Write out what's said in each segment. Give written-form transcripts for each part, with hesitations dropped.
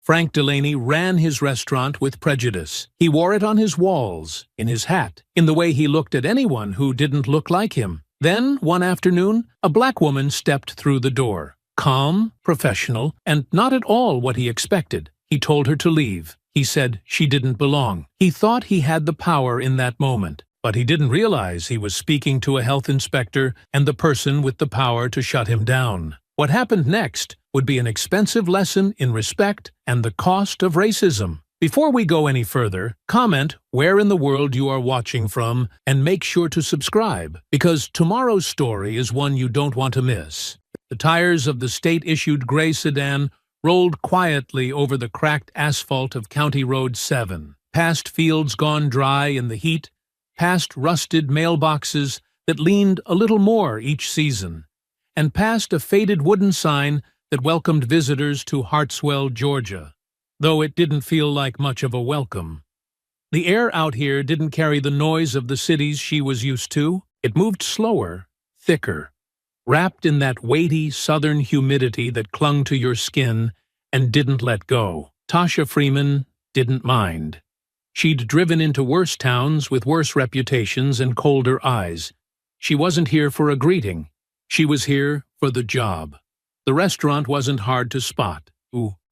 Frank Delaney ran his restaurant with prejudice. He wore it on his walls, in his hat, in the way he looked at anyone who didn't look like him. Then, one afternoon, a black woman stepped through the door. Calm, professional, and not at all what he expected. He told her to leave. He said she didn't belong. He thought he had the power in that moment, but he didn't realize he was speaking to a health inspector and the person with the power to shut him down. What happened next would be an expensive lesson in respect and the cost of racism. Before we go any further, comment where in the world you are watching from and make sure to subscribe, because tomorrow's story is one you don't want to miss. The tires of the state-issued gray sedan rolled quietly over the cracked asphalt of County Road 7, past fields gone dry in the heat, past rusted mailboxes that leaned a little more each season, and past a faded wooden sign that welcomed visitors to Hartswell, Georgia, though it didn't feel like much of a welcome. The air out here didn't carry the noise of the cities she was used to. It moved slower, thicker, wrapped in that weighty southern humidity that clung to your skin and didn't let go. Tasha Freeman didn't mind. She'd driven into worse towns with worse reputations and colder eyes. She wasn't here for a greeting. She was here for the job. The restaurant wasn't hard to spot.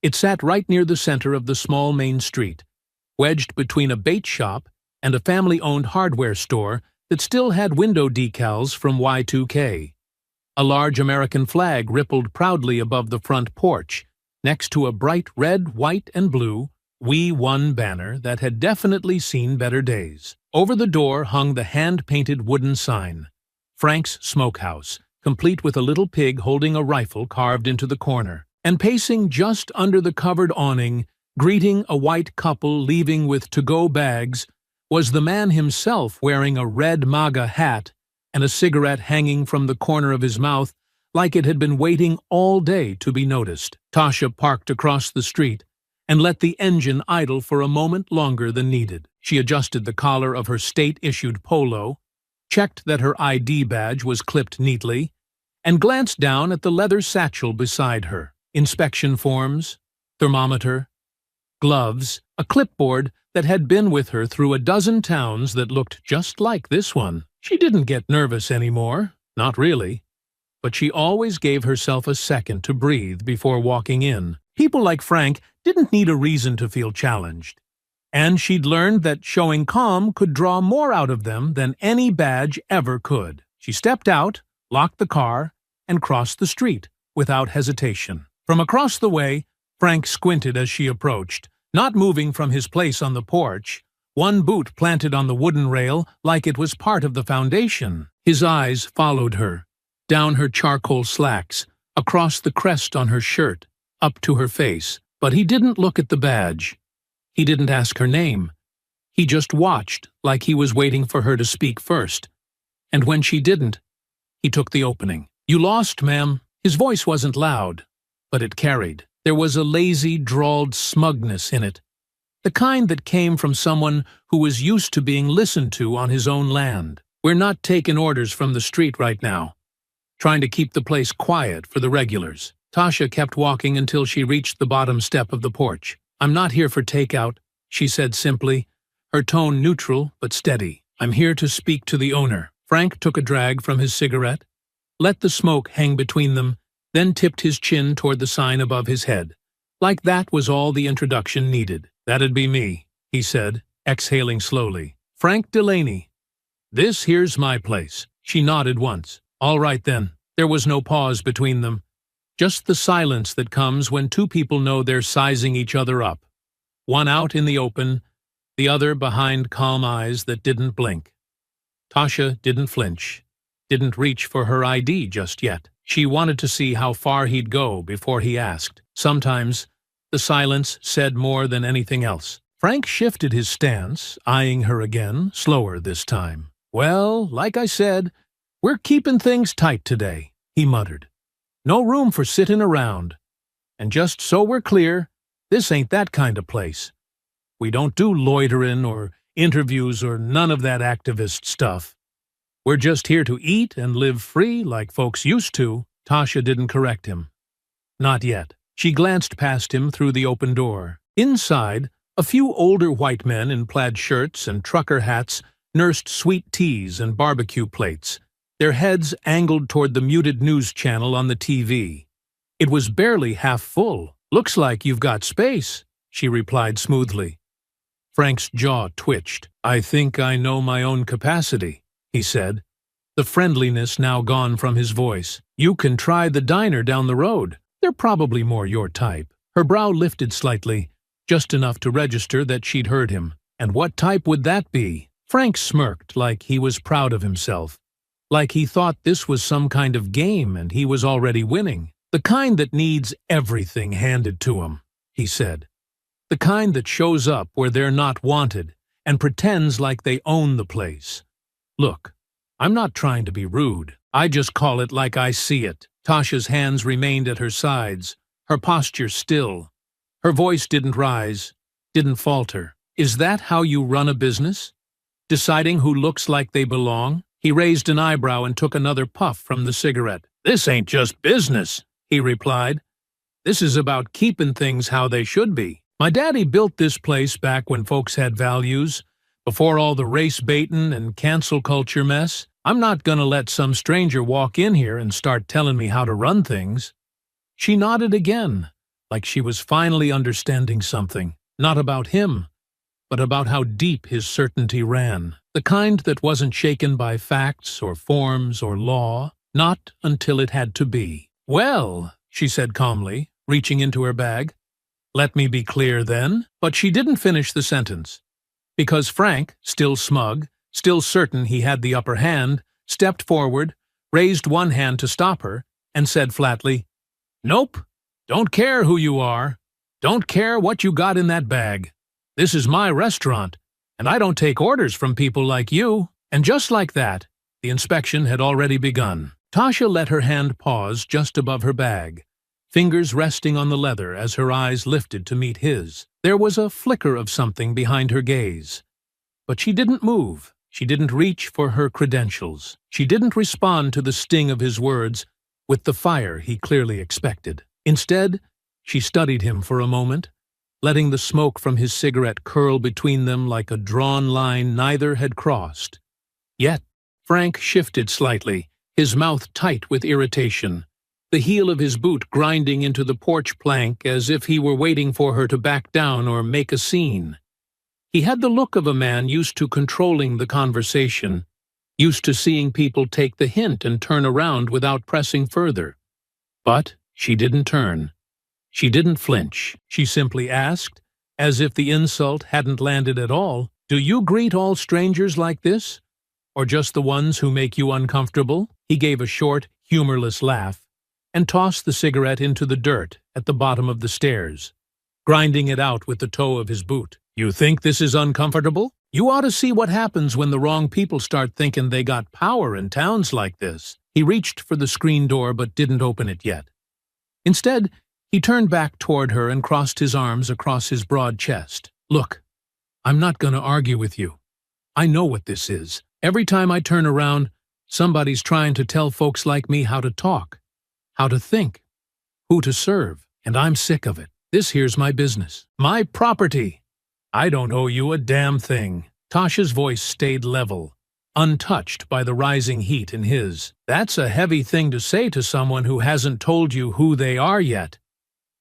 It sat right near the center of the small main street, wedged between a bait shop and a family-owned hardware store that still had window decals from Y2K. A large American flag rippled proudly above the front porch, next to a bright red, white, and blue We Won banner that had definitely seen better days. Over the door hung the hand-painted wooden sign, Frank's Smokehouse, complete with a little pig holding a rifle carved into the corner. And pacing just under the covered awning, greeting a white couple leaving with to-go bags, was the man himself wearing a red MAGA hat and a cigarette hanging from the corner of his mouth like it had been waiting all day to be noticed. Tasha parked across the street and let the engine idle for a moment longer than needed. She adjusted the collar of her state-issued polo, checked that her ID badge was clipped neatly, and glanced down at the leather satchel beside her. Inspection forms, thermometer, gloves, a clipboard that had been with her through a dozen towns that looked just like this one. She didn't get nervous anymore, not really, but she always gave herself a second to breathe before walking in. People like Frank didn't need a reason to feel challenged, and she'd learned that showing calm could draw more out of them than any badge ever could. She stepped out, locked the car, and crossed the street without hesitation. From across the way, Frank squinted as she approached, not moving from his place on the porch, one boot planted on the wooden rail like it was part of the foundation. His eyes followed her, down her charcoal slacks, across the crest on her shirt, up to her face. But he didn't look at the badge. He didn't ask her name. He just watched like he was waiting for her to speak first. And when she didn't, he took the opening. "You lost, ma'am." His voice wasn't loud, but it carried. There was a lazy, drawled smugness in it, the kind that came from someone who was used to being listened to on his own land. "We're not taking orders from the street right now. Trying to keep the place quiet for the regulars." Tasha kept walking until she reached the bottom step of the porch. "I'm not here for takeout," she said simply, her tone neutral but steady. "I'm here to speak to the owner." Frank took a drag from his cigarette, let the smoke hang between them, then tipped his chin toward the sign above his head. Like that was all the introduction needed. "That'd be me," he said, exhaling slowly. "Frank Delaney. This here's my place." She nodded once. "All right then." There was no pause between them, just the silence that comes when two people know they're sizing each other up. One out in the open, the other behind calm eyes that didn't blink. Tasha didn't flinch, didn't reach for her ID just yet. She wanted to see how far he'd go before he asked. Sometimes the silence said more than anything else. Frank shifted his stance, eyeing her again, slower this time. "Well, like I said, we're keeping things tight today," he muttered. "No room for sitting around. And just so we're clear, this ain't that kind of place. We don't do loitering or interviews or none of that activist stuff. We're just here to eat and live free like folks used to." Tasha didn't correct him. "Not yet." She glanced past him through the open door. Inside, a few older white men in plaid shirts and trucker hats nursed sweet teas and barbecue plates, their heads angled toward the muted news channel on the TV. It was barely half full. "Looks like you've got space," she replied smoothly. Frank's jaw twitched. "I think I know my own capacity," he said, the friendliness now gone from his voice. "You can try the diner down the road. They're probably more your type." Her brow lifted slightly, just enough to register that she'd heard him. "And what type would that be?" Frank smirked like he was proud of himself, like he thought this was some kind of game and he was already winning. "The kind that needs everything handed to him," he said. "The kind that shows up where they're not wanted and pretends like they own the place. Look, I'm not trying to be rude. I just call it like I see it." Tasha's hands remained at her sides, her posture still. Her voice didn't rise, didn't falter. "Is that how you run a business? Deciding who looks like they belong?" He raised an eyebrow and took another puff from the cigarette. "This ain't just business," he replied. "This is about keeping things how they should be. My daddy built this place back when folks had values, before all the race-baitin' and cancel culture mess. I'm not gonna let some stranger walk in here and start telling me how to run things." She nodded again, like she was finally understanding something, not about him, but about how deep his certainty ran, the kind that wasn't shaken by facts or forms or law, not until it had to be. "Well," she said calmly, reaching into her bag, "let me be clear then." But she didn't finish the sentence, because Frank, still smug, still certain he had the upper hand, stepped forward, raised one hand to stop her, and said flatly, "Nope, don't care who you are. Don't care what you got in that bag. This is my restaurant, and I don't take orders from people like you." And just like that, the inspection had already begun. Tasha let her hand pause just above her bag, fingers resting on the leather as her eyes lifted to meet his. There was a flicker of something behind her gaze. But she didn't move. She didn't reach for her credentials. She didn't respond to the sting of his words with the fire he clearly expected. Instead, she studied him for a moment, letting the smoke from his cigarette curl between them like a drawn line neither had crossed. Yet, Frank shifted slightly, his mouth tight with irritation, the heel of his boot grinding into the porch plank as if he were waiting for her to back down or make a scene. He had the look of a man used to controlling the conversation, used to seeing people take the hint and turn around without pressing further. But she didn't turn. She didn't flinch. She simply asked, as if the insult hadn't landed at all, "Do you greet all strangers like this? Or just the ones who make you uncomfortable?" He gave a short, humorless laugh and tossed the cigarette into the dirt at the bottom of the stairs, grinding it out with the toe of his boot. "You think this is uncomfortable? You ought to see what happens when the wrong people start thinking they got power in towns like this." He reached for the screen door but didn't open it yet. Instead, he turned back toward her and crossed his arms across his broad chest. "Look, I'm not going to argue with you. I know what this is. Every time I turn around, somebody's trying to tell folks like me how to talk, how to think, who to serve, and I'm sick of it. This here's my business, my property. I don't owe you a damn thing." Tasha's voice stayed level, untouched by the rising heat in his. "That's a heavy thing to say to someone who hasn't told you who they are yet."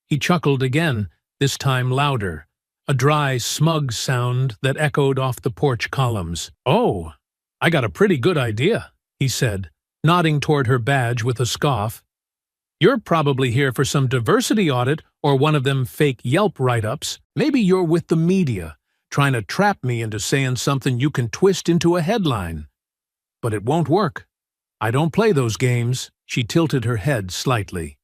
He chuckled again, this time louder, a dry, smug sound that echoed off the porch columns. "Oh, I got a pretty good idea," he said, nodding toward her badge with a scoff. "You're probably here for some diversity audit or one of them fake Yelp write-ups. Maybe you're with the media, trying to trap me into saying something you can twist into a headline. But it won't work. I don't play those games." She tilted her head slightly.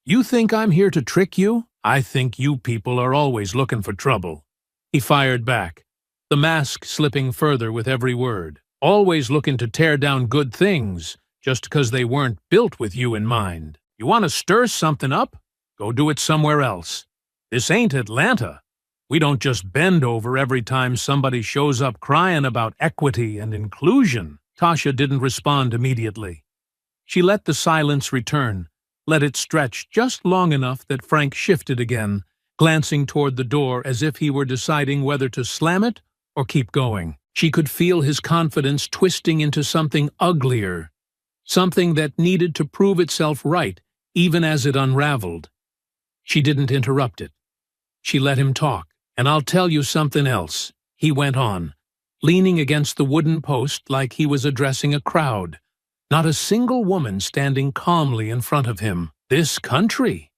"You think I'm here to trick you? I think you people are always looking for trouble." He fired back, the mask slipping further with every word. "Always looking to tear down good things, just 'cause they weren't built with you in mind. You want to stir something up? Go do it somewhere else. This ain't Atlanta. We don't just bend over every time somebody shows up crying about equity and inclusion." Tasha didn't respond immediately. She let the silence return, let it stretch just long enough that Frank shifted again, glancing toward the door as if he were deciding whether to slam it or keep going. She could feel his confidence twisting into something uglier, something that needed to prove itself right, even as it unraveled. She didn't interrupt it. She let him talk. "And I'll tell you something else," he went on, leaning against the wooden post like he was addressing a crowd. Not a single woman standing calmly in front of him. "This country,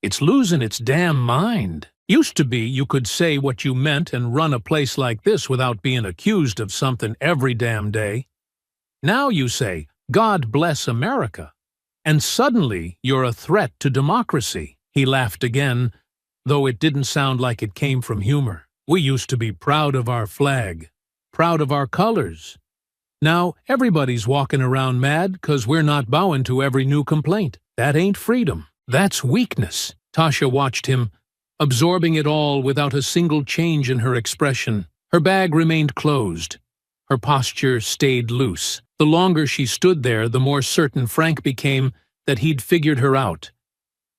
it's losing its damn mind. Used to be you could say what you meant and run a place like this without being accused of something every damn day. Now you say, 'God bless America,' and suddenly you're a threat to democracy." He laughed again, though it didn't sound like it came from humor. "We used to be proud of our flag, proud of our colors. Now everybody's walking around mad 'cause we're not bowing to every new complaint. That ain't freedom. That's weakness." Tasha watched him, absorbing it all without a single change in her expression. Her bag remained closed. Her posture stayed loose. The longer she stood there, the more certain Frank became that he'd figured her out,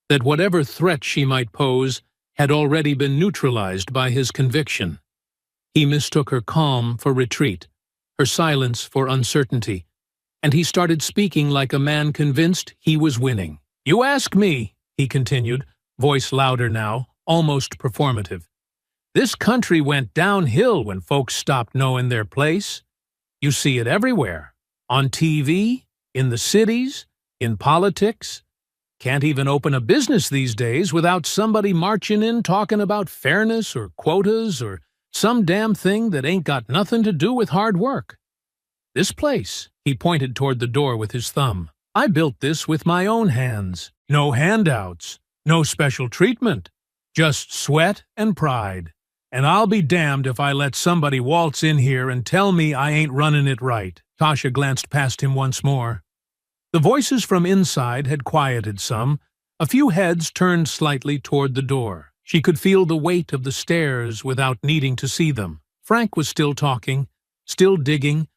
that whatever threat she might pose had already been neutralized by his conviction. He mistook her calm for retreat, her silence for uncertainty, and he started speaking like a man convinced he was winning. "You ask me," he continued, voice louder now, almost performative. "This country went downhill when folks stopped knowing their place. You see it everywhere. On TV, in the cities, in politics. Can't even open a business these days without somebody marching in talking about fairness or quotas or some damn thing that ain't got nothing to do with hard work. This place," he pointed toward the door with his thumb, "I built this with my own hands. No handouts, no special treatment, just sweat and pride. And I'll be damned if I let somebody waltz in here and tell me I ain't running it right." Tasha glanced past him once more. The voices from inside had quieted some. A few heads turned slightly toward the door. She could feel the weight of the stairs without needing to see them. Frank was still talking, still digging,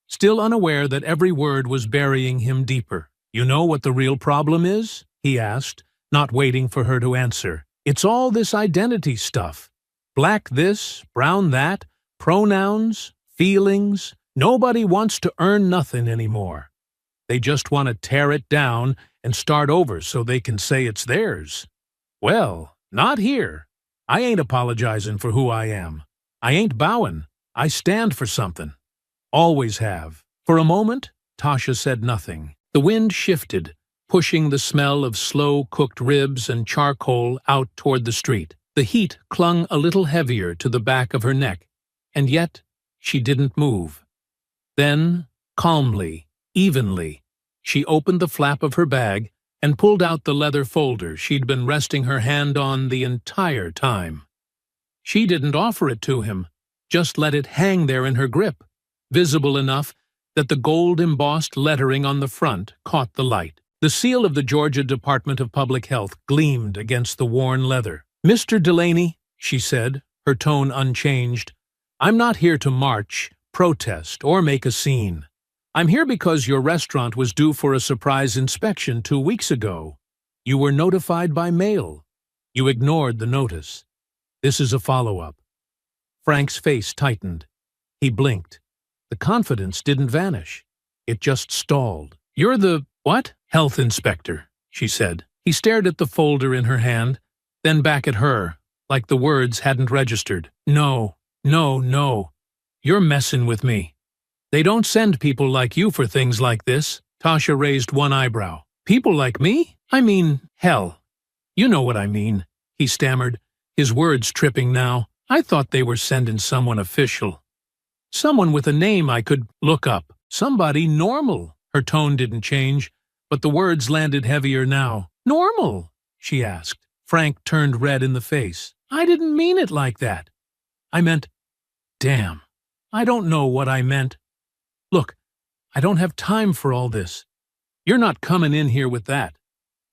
still unaware that every word was burying him deeper. "You know what the real problem is?" he asked, not waiting for her to answer. "It's all this identity stuff. Black this, brown that, pronouns, feelings. Nobody wants to earn nothing anymore. They just want to tear it down and start over so they can say it's theirs. Well, not here. I ain't apologizing for who I am. I ain't bowing. I stand for something. Always have." For a moment, Tasha said nothing. The wind shifted, pushing the smell of slow-cooked ribs and charcoal out toward the street. The heat clung a little heavier to the back of her neck, and yet she didn't move. Then, calmly, evenly, she opened the flap of her bag and pulled out the leather folder she'd been resting her hand on the entire time. She didn't offer it to him, just let it hang there in her grip, visible enough that the gold-embossed lettering on the front caught the light. The seal of the Georgia Department of Public Health gleamed against the worn leather. "Mr. Delaney," she said, her tone unchanged, "I'm not here to march, protest, or make a scene. I'm here because your restaurant was due for a surprise inspection 2 weeks ago. You were notified by mail. You ignored the notice. This is a follow-up." Frank's face tightened. He blinked. The confidence didn't vanish. It just stalled. "You're the, what?" "Health inspector," she said. He stared at the folder in her hand, then back at her, like the words hadn't registered. "No, no. You're messing with me. They don't send people like you for things like this." Tasha raised one eyebrow. "People like me? I mean, hell. You know what I mean," he stammered, his words tripping now. "I thought they were sending someone official. Someone with a name I could look up. Somebody normal." Her tone didn't change, but the words landed heavier now. "Normal?" she asked. Frank turned red in the face. "I didn't mean it like that. I meant, damn, I don't know what I meant. Look, I don't have time for all this. You're not coming in here with that.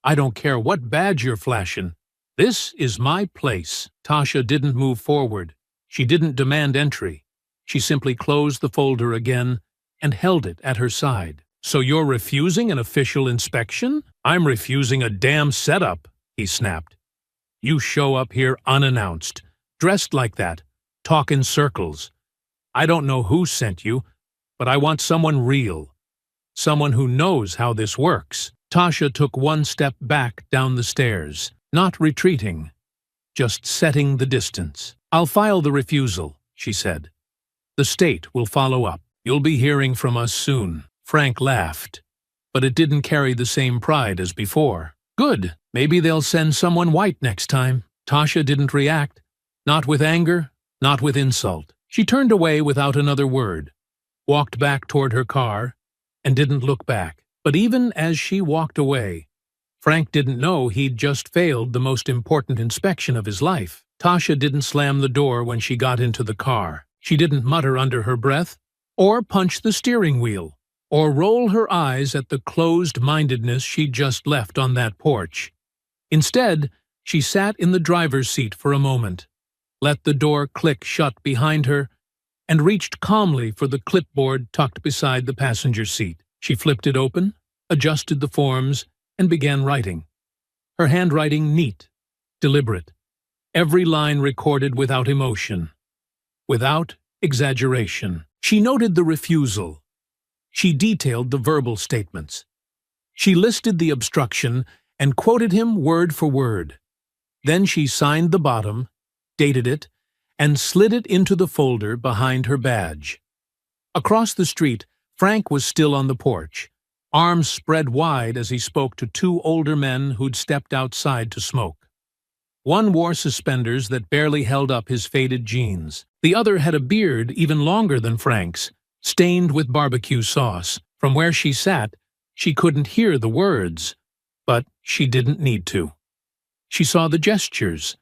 I don't care what badge you're flashing. This is my place." Tasha didn't move forward. She didn't demand entry. She simply closed the folder again and held it at her side. So you're refusing an official inspection? I'm refusing a damn setup, he snapped. You show up here unannounced, dressed like that, talk in circles. I don't know who sent you, but I want someone real. Someone who knows how this works. Tasha took one step back down the stairs, not retreating, just setting the distance. I'll file the refusal, she said. The state will follow up. You'll be hearing from us soon. Frank laughed, but it didn't carry the same pride as before. Good, maybe they'll send someone white next time. Tasha didn't react, not with anger, not with insult. She turned away without another word, walked back toward her car, and didn't look back. But even as she walked away, Frank didn't know he'd just failed the most important inspection of his life. Tasha didn't slam the door when she got into the car. She didn't mutter under her breath, or punch the steering wheel, or roll her eyes at the closed-mindedness she'd just left on that porch. Instead, she sat in the driver's seat for a moment, let the door click shut behind her, and reached calmly for the clipboard tucked beside the passenger seat. She flipped it open, adjusted the forms, and began writing. Her handwriting neat, deliberate, every line recorded without emotion, without exaggeration. She noted the refusal. She detailed the verbal statements. She listed the obstruction and quoted him word for word. Then she signed the bottom, dated it, and slid it into the folder behind her badge. Across the street, Frank was still on the porch, arms spread wide as he spoke to two older men who'd stepped outside to smoke. One wore suspenders that barely held up his faded jeans. The other had a beard even longer than Frank's, stained with barbecue sauce. From where she sat, she couldn't hear the words, but she didn't need to. She saw the gestures,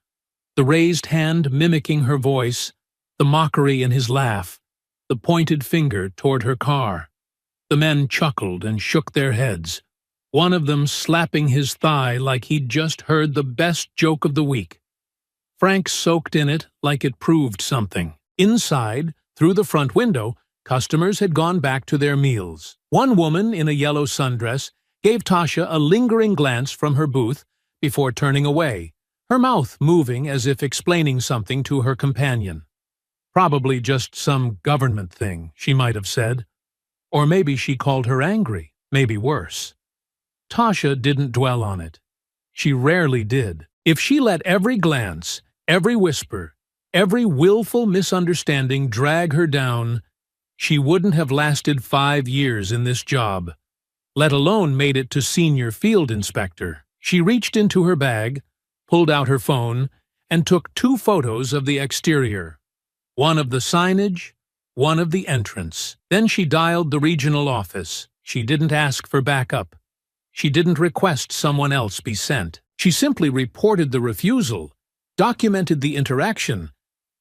the raised hand mimicking her voice, the mockery in his laugh, the pointed finger toward her car. The men chuckled and shook their heads, one of them slapping his thigh like he'd just heard the best joke of the week. Frank soaked in it like it proved something. Inside, through the front window, customers had gone back to their meals. One woman in a yellow sundress gave Tasha a lingering glance from her booth before turning away, her mouth moving as if explaining something to her companion. Probably just some government thing, she might have said. Or maybe she called her angry, maybe worse. Tasha didn't dwell on it. She rarely did. If she let every glance, every whisper, every willful misunderstanding drag her down, she wouldn't have lasted 5 years in this job, let alone made it to senior field inspector. She reached into her bag, pulled out her phone, and took 2 photos of the exterior, one of the signage, one of the entrance. Then she dialed the regional office. She didn't ask for backup. She didn't request someone else be sent. She simply reported the refusal, documented the interaction,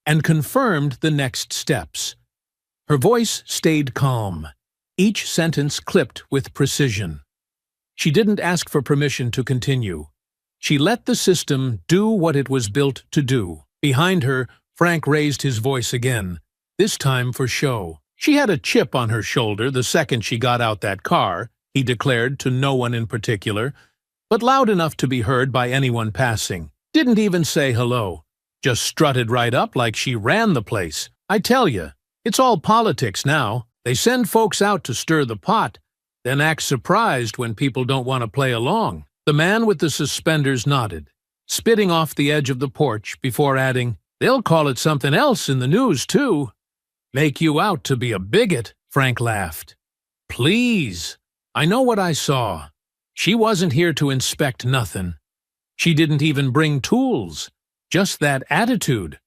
and confirmed the next steps. Her voice stayed calm, each sentence clipped with precision. She didn't ask for permission to continue. She let the system do what it was built to do. Behind her, Frank raised his voice again, this time for show. She had a chip on her shoulder the second she got out that car, he declared to no one in particular, but loud enough to be heard by anyone passing. Didn't even say hello. Just strutted right up like she ran the place. I tell you, it's all politics now. They send folks out to stir the pot, then act surprised when people don't want to play along. The man with the suspenders nodded, spitting off the edge of the porch before adding, "They'll call it something else in the news, too. Make you out to be a bigot," Frank laughed. "Please, I know what I saw. She wasn't here to inspect nothing. She didn't even bring tools. Just that attitude.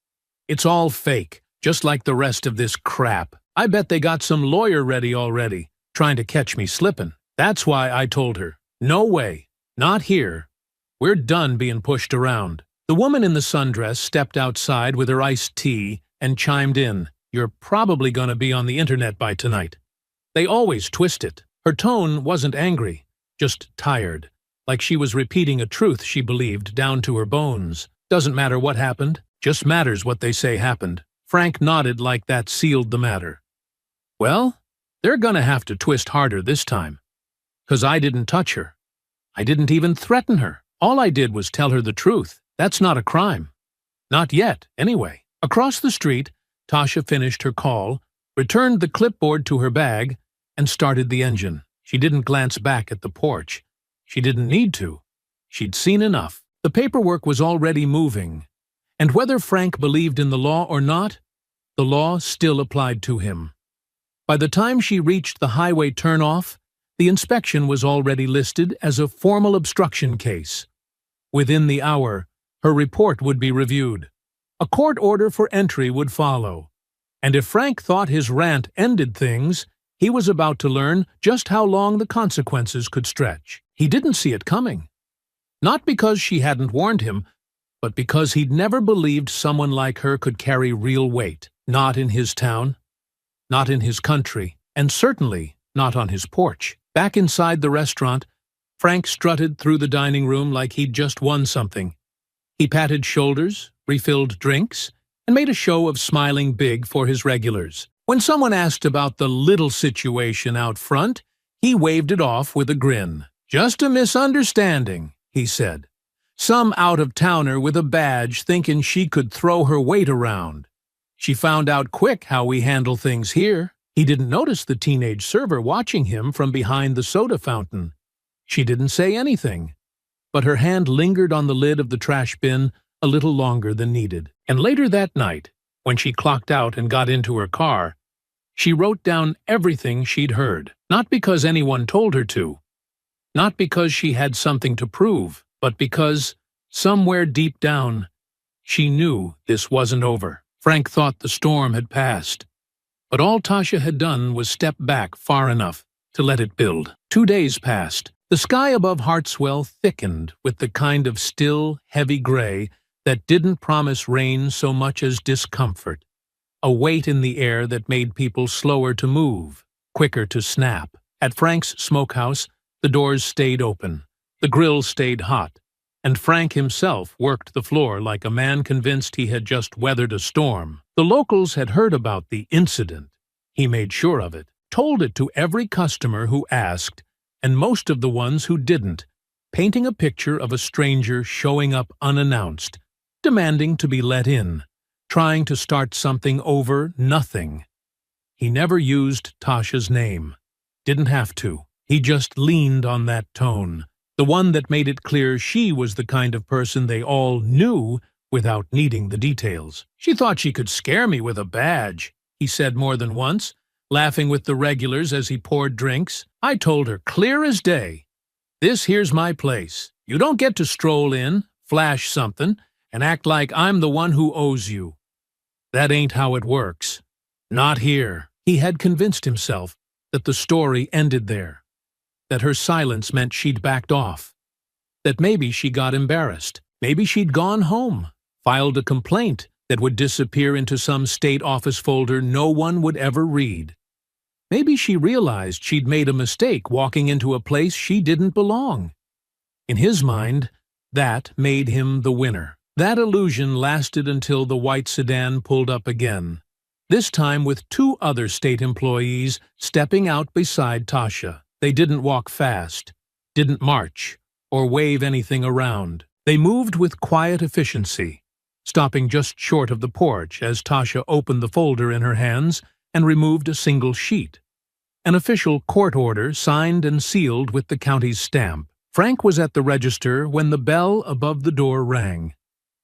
It's all fake, just like the rest of this crap. I bet they got some lawyer ready already, trying to catch me slipping. That's why I told her, no way, not here. We're done being pushed around." The woman in the sundress stepped outside with her iced tea and chimed in, "You're probably going to be on the internet by tonight." They always twist it. Her tone wasn't angry, just tired, like she was repeating a truth she believed down to her bones. Doesn't matter what happened, just matters what they say happened. Frank nodded like that sealed the matter. "Well, They're gonna have to twist harder this time. 'Cause I didn't touch her. I didn't even threaten her. All I did was tell her the truth. That's not a crime. Not yet, anyway." Across the street, Tasha finished her call, returned the clipboard to her bag, and started the engine. She didn't glance back at the porch. She didn't need to. She'd seen enough. The paperwork was already moving, and whether Frank believed in the law or not, the law still applied to him. By the time she reached the highway turnoff, the inspection was already listed as a formal obstruction case. Within the hour, her report would be reviewed. A court order for entry would follow. And if Frank thought his rant ended things, he was about to learn just how long the consequences could stretch. He didn't see it coming. Not because she hadn't warned him, but because he'd never believed someone like her could carry real weight. Not in his town, not in his country, and certainly not on his porch. Back inside the restaurant, Frank strutted through the dining room like he'd just won something. He patted shoulders, refilled drinks, and made a show of smiling big for his regulars. When someone asked about the little situation out front, he waved it off with a grin. "Just a misunderstanding," he said. "Some out-of-towner with a badge thinking she could throw her weight around. She found out quick how we handle things here." He didn't notice the teenage server watching him from behind the soda fountain. She didn't say anything, but her hand lingered on the lid of the trash bin a little longer than needed. And later that night, when she clocked out and got into her car, she wrote down everything she'd heard, not because anyone told her to, not because she had something to prove, but because, somewhere deep down, she knew this wasn't over. Frank thought the storm had passed, but all Tasha had done was step back far enough to let it build. 2 days passed. The sky above Hartswell thickened with the kind of still, heavy gray that didn't promise rain so much as discomfort, a weight in the air that made people slower to move, quicker to snap. At Frank's smokehouse, the doors stayed open, the grill stayed hot, and Frank himself worked the floor like a man convinced he had just weathered a storm. The locals had heard about the incident. He made sure of it, told it to every customer who asked, and most of the ones who didn't, painting a picture of a stranger showing up unannounced, demanding to be let in, trying to start something over nothing. He never used Tasha's name. Didn't have to. He just leaned on that tone, the one that made it clear she was the kind of person they all knew without needing the details. "She thought she could scare me with a badge," he said more than once, laughing with the regulars as he poured drinks. "I told her clear as day, this here's my place. You don't get to stroll in, flash something, and act like I'm the one who owes you. That ain't how it works. Not here." He had convinced himself that the story ended there, that her silence meant she'd backed off, that maybe she got embarrassed, maybe she'd gone home, filed a complaint that would disappear into some state office folder no one would ever read. Maybe she realized she'd made a mistake walking into a place she didn't belong. In his mind, that made him the winner. That illusion lasted until the white sedan pulled up again, this time with 2 other state employees stepping out beside Tasha. They didn't walk fast, didn't march, or wave anything around. They moved with quiet efficiency, stopping just short of the porch as Tasha opened the folder in her hands and removed a single sheet. An official court order signed and sealed with the county's stamp. Frank was at the register when the bell above the door rang.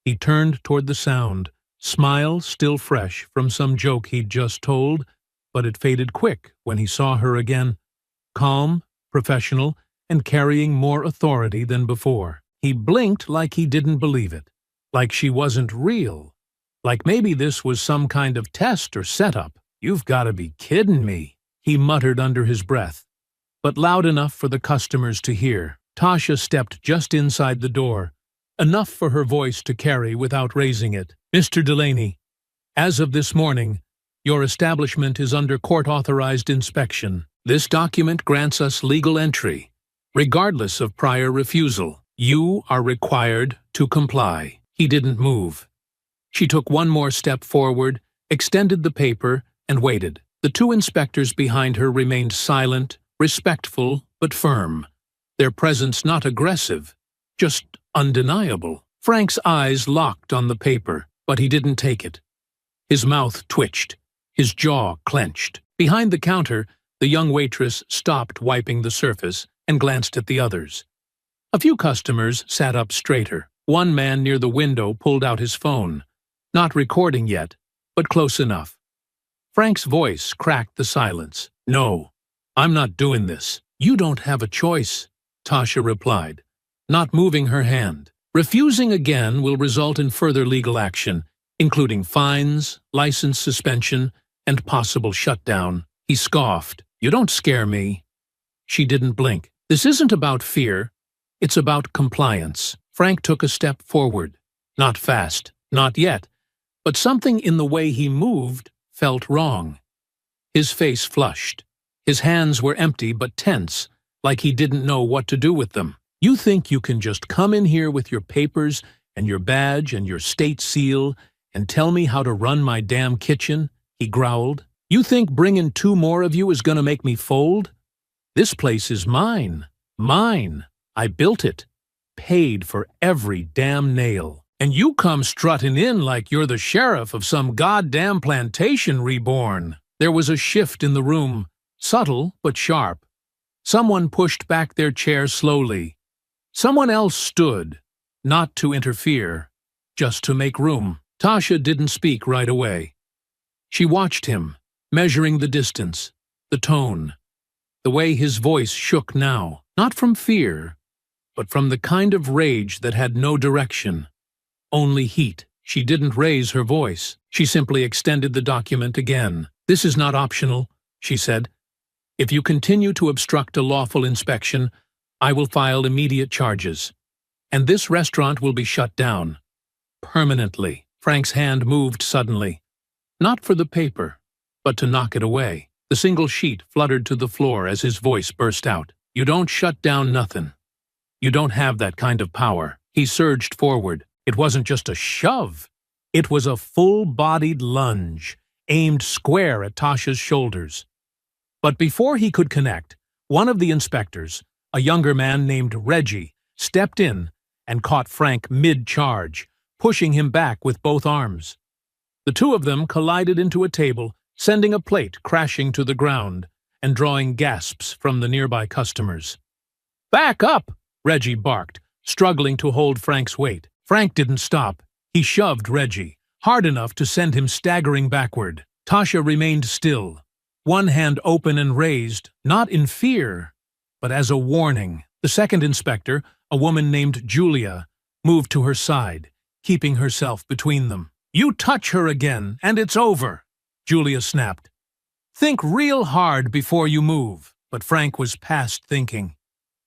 He turned toward the sound, smile still fresh from some joke he'd just told, but it faded quick when he saw her again, calm, professional, and carrying more authority than before. He blinked like he didn't believe it, like she wasn't real, like maybe this was some kind of test or setup. "You've got to be kidding me," he muttered under his breath, but loud enough for the customers to hear. Tasha stepped just inside the door, enough for her voice to carry without raising it. "Mr. Delaney, as of this morning, your establishment is under court-authorized inspection. This document grants us legal entry, regardless of prior refusal. You are required to comply." He didn't move. She took one more step forward, extended the paper, and waited. The two inspectors behind her remained silent, respectful, but firm. Their presence not aggressive, just undeniable. Frank's eyes locked on the paper, but he didn't take it. His mouth twitched, his jaw clenched. Behind the counter, the young waitress stopped wiping the surface and glanced at the others. A few customers sat up straighter. One man near the window pulled out his phone. Not recording yet, but close enough. Frank's voice cracked the silence. "No, I'm not doing this." "You don't have a choice," Tasha replied, not moving her hand. "Refusing again will result in further legal action, including fines, license suspension, and possible shutdown." He scoffed. "You don't scare me." She didn't blink. "This isn't about fear. It's about compliance." Frank took a step forward. Not fast, not yet, but something in the way he moved felt wrong. His face flushed. His hands were empty but tense, like he didn't know what to do with them. "You think you can just come in here with your papers and your badge and your state seal and tell me how to run my damn kitchen?" he growled. "You think bringing two more of you is gonna make me fold? This place is mine. Mine. I built it. Paid for every damn nail. And you come strutting in like you're the sheriff of some goddamn plantation reborn." There was a shift in the room, subtle but sharp. Someone pushed back their chair slowly. Someone else stood, not to interfere, just to make room. Tasha didn't speak right away. She watched him, measuring the distance, the tone, the way his voice shook now, not from fear, but from the kind of rage that had no direction, only heat. She didn't raise her voice. She simply extended the document again. "This is not optional," she said. "If you continue to obstruct a lawful inspection, I will file immediate charges. And this restaurant will be shut down. Permanently." Frank's hand moved suddenly. Not for the paper, but to knock it away. The single sheet fluttered to the floor as his voice burst out. "You don't shut down nothing. You don't have that kind of power." He surged forward. It wasn't just a shove. It was a full-bodied lunge, aimed square at Tasha's shoulders. But before he could connect, one of the inspectors, a younger man named Reggie, stepped in and caught Frank mid-charge, pushing him back with both arms. The two of them collided into a table, sending a plate crashing to the ground and drawing gasps from the nearby customers. "Back up!" Reggie barked, struggling to hold Frank's weight. Frank didn't stop. He shoved Reggie, hard enough to send him staggering backward. Tasha remained still, one hand open and raised, not in fear, but as a warning. The second inspector, a woman named Julia, moved to her side, keeping herself between them. "You touch her again, and it's over," Julia snapped. "Think real hard before you move." But Frank was past thinking.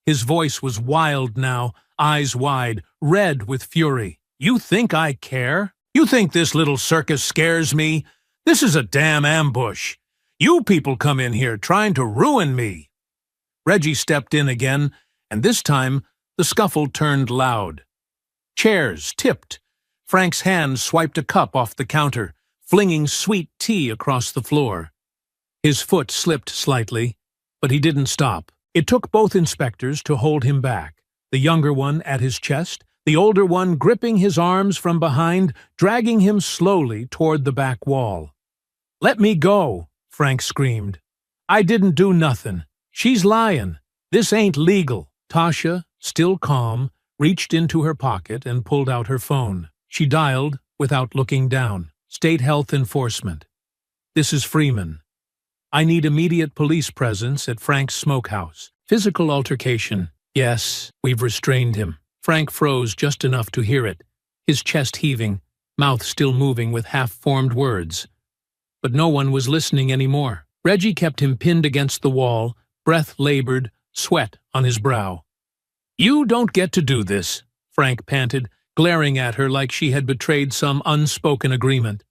His voice was wild now, eyes wide, red with fury. "You think I care? You think this little circus scares me? This is a damn ambush. You people come in here trying to ruin me." Reggie stepped in again, and this time the scuffle turned loud. Chairs tipped. Frank's hand swiped a cup off the counter, flinging sweet tea across the floor. His foot slipped slightly, but he didn't stop. It took both inspectors to hold him back, the younger one at his chest, the older one gripping his arms from behind, dragging him slowly toward the back wall. "Let me go," Frank screamed. "I didn't do nothing. She's lying. This ain't legal." Tasha, still calm, reached into her pocket and pulled out her phone. She dialed, without looking down. "State Health Enforcement. This is Freeman. I need immediate police presence at Frank's smokehouse. Physical altercation. Yes, we've restrained him." Frank froze just enough to hear it, his chest heaving, mouth still moving with half-formed words. But no one was listening anymore. Reggie kept him pinned against the wall, breath labored, sweat on his brow. "You don't get to do this," Frank panted, glaring at her like she had betrayed some unspoken agreement.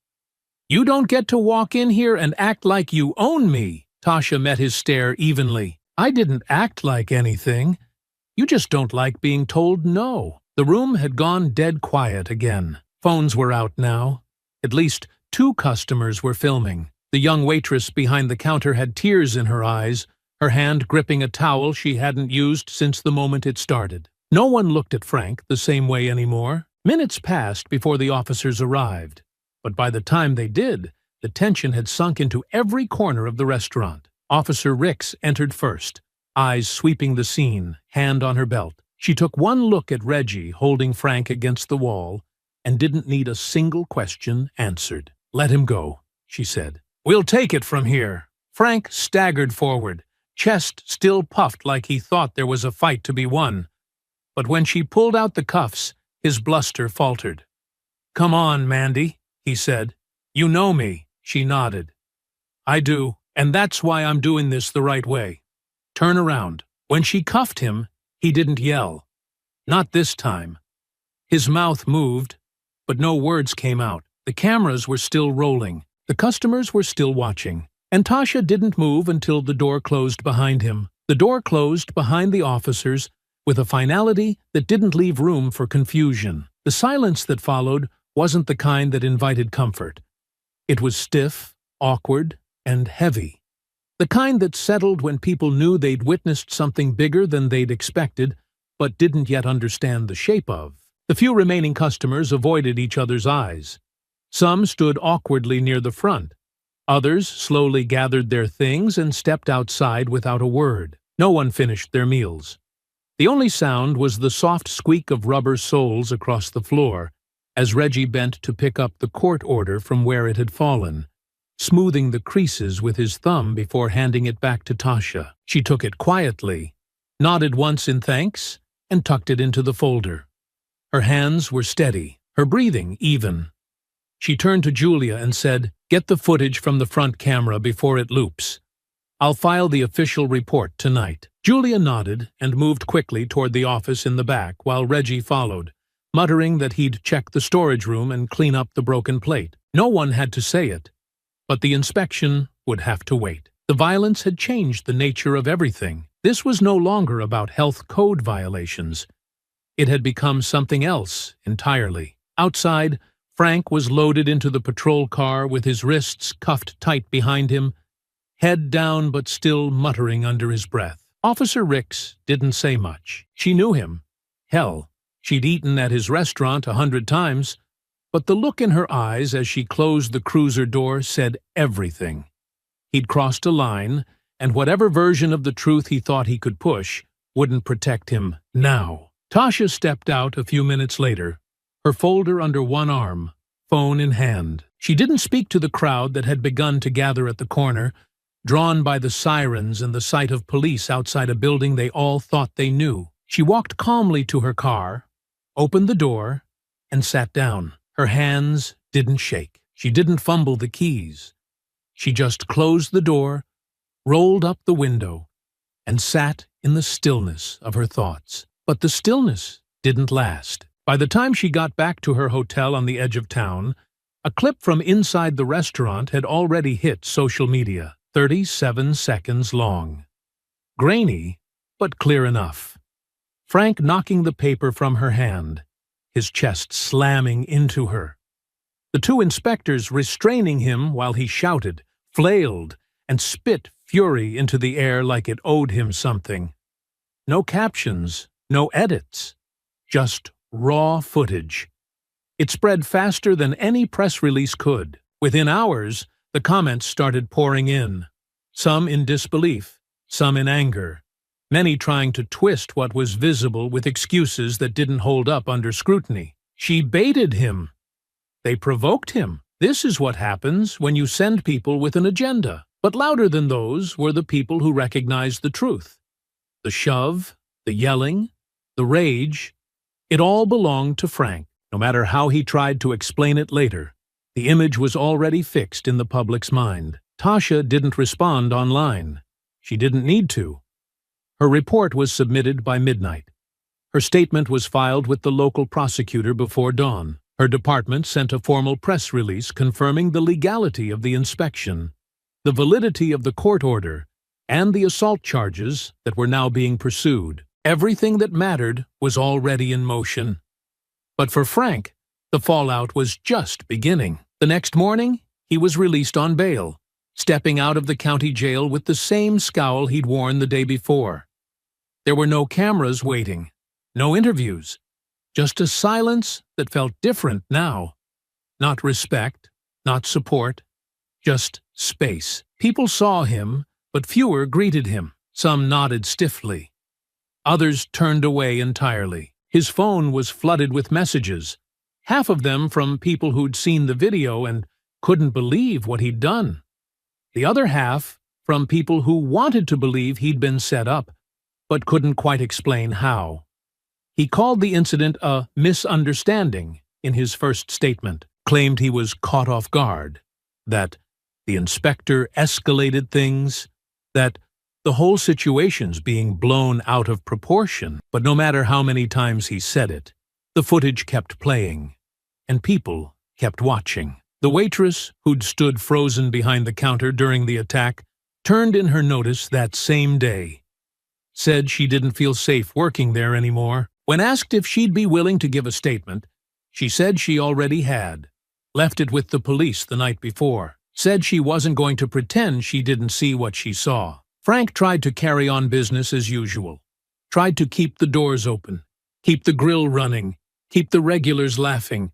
"You don't get to walk in here and act like you own me." Tasha met his stare evenly. "I didn't act like anything. You just don't like being told no." The room had gone dead quiet again. Phones were out now. At least 2 customers were filming. The young waitress behind the counter had tears in her eyes, her hand gripping a towel she hadn't used since the moment it started. No one looked at Frank the same way anymore. Minutes passed before the officers arrived, but by the time they did, the tension had sunk into every corner of the restaurant. Officer Ricks entered first, eyes sweeping the scene, hand on her belt. She took one look at Reggie holding Frank against the wall and didn't need a single question answered. "Let him go," she said. "We'll take it from here." Frank staggered forward, chest still puffed like he thought there was a fight to be won. But when she pulled out the cuffs, his bluster faltered. "Come on, Mandy," he said. "You know me." She nodded. "I do, and that's why I'm doing this the right way. Turn around." When she cuffed him, he didn't yell. Not this time. His mouth moved, but no words came out. The cameras were still rolling. The customers were still watching. And Tasha didn't move until the door closed behind him. The door closed behind the officers with a finality that didn't leave room for confusion. The silence that followed wasn't the kind that invited comfort. It was stiff, awkward, and heavy. The kind that settled when people knew they'd witnessed something bigger than they'd expected, but didn't yet understand the shape of. The few remaining customers avoided each other's eyes. Some stood awkwardly near the front. Others slowly gathered their things and stepped outside without a word. No one finished their meals. The only sound was the soft squeak of rubber soles across the floor as Reggie bent to pick up the court order from where it had fallen, smoothing the creases with his thumb before handing it back to Tasha. She took it quietly, nodded once in thanks, and tucked it into the folder. Her hands were steady, her breathing even. She turned to Julia and said, "Get the footage from the front camera before it loops. I'll file the official report tonight." Julia nodded and moved quickly toward the office in the back while Reggie followed, muttering that he'd check the storage room and clean up the broken plate. No one had to say it, but the inspection would have to wait. The violence had changed the nature of everything. This was no longer about health code violations. It had become something else entirely. Outside, Frank was loaded into the patrol car with his wrists cuffed tight behind him, head down but still muttering under his breath. Officer Ricks didn't say much. She knew him. Hell, she'd eaten at his restaurant 100 times, but the look in her eyes as she closed the cruiser door said everything. He'd crossed a line, and whatever version of the truth he thought he could push wouldn't protect him now. Tasha stepped out a few minutes later, her folder under one arm, phone in hand. She didn't speak to the crowd that had begun to gather at the corner, drawn by the sirens and the sight of police outside a building they all thought they knew. She walked calmly to her car, opened the door, and sat down. Her hands didn't shake. She didn't fumble the keys. She just closed the door, rolled up the window, and sat in the stillness of her thoughts. But the stillness didn't last. By the time she got back to her hotel on the edge of town, a clip from inside the restaurant had already hit social media, 37 seconds long. Grainy, but clear enough. Frank knocking the paper from her hand, his chest slamming into her. The two inspectors restraining him while he shouted, flailed, and spit fury into the air like it owed him something. No captions, no edits, just raw footage. It spread faster than any press release could. Within hours, the comments started pouring in, some in disbelief, some in anger, many trying to twist what was visible with excuses that didn't hold up under scrutiny. She baited him. They provoked him. This is what happens when you send people with an agenda. But louder than those were the people who recognized the truth. The shove, the yelling, the rage, it all belonged to Frank. No matter how he tried to explain it later, the image was already fixed in the public's mind. Tasha didn't respond online. She didn't need to. Her report was submitted by midnight. Her statement was filed with the local prosecutor before dawn. Her department sent a formal press release confirming the legality of the inspection, the validity of the court order, and the assault charges that were now being pursued. Everything that mattered was already in motion. But for Frank, the fallout was just beginning. The next morning, he was released on bail, stepping out of the county jail with the same scowl he'd worn the day before. There were no cameras waiting, no interviews, just a silence that felt different now. Not respect, not support, just space. People saw him, but fewer greeted him. Some nodded stiffly. Others turned away entirely. His phone was flooded with messages, half of them from people who'd seen the video and couldn't believe what he'd done. The other half from people who wanted to believe he'd been set up, but couldn't quite explain how. He called the incident a misunderstanding in his first statement, claimed he was caught off guard, that the inspector escalated things, that the whole situation's being blown out of proportion. But no matter how many times he said it, the footage kept playing, and people kept watching. The waitress, who'd stood frozen behind the counter during the attack, turned in her notice that same day. Said she didn't feel safe working there anymore. When asked if she'd be willing to give a statement, she said she already had. Left it with the police the night before. Said she wasn't going to pretend she didn't see what she saw. Frank tried to carry on business as usual. Tried to keep the doors open, keep the grill running, keep the regulars laughing.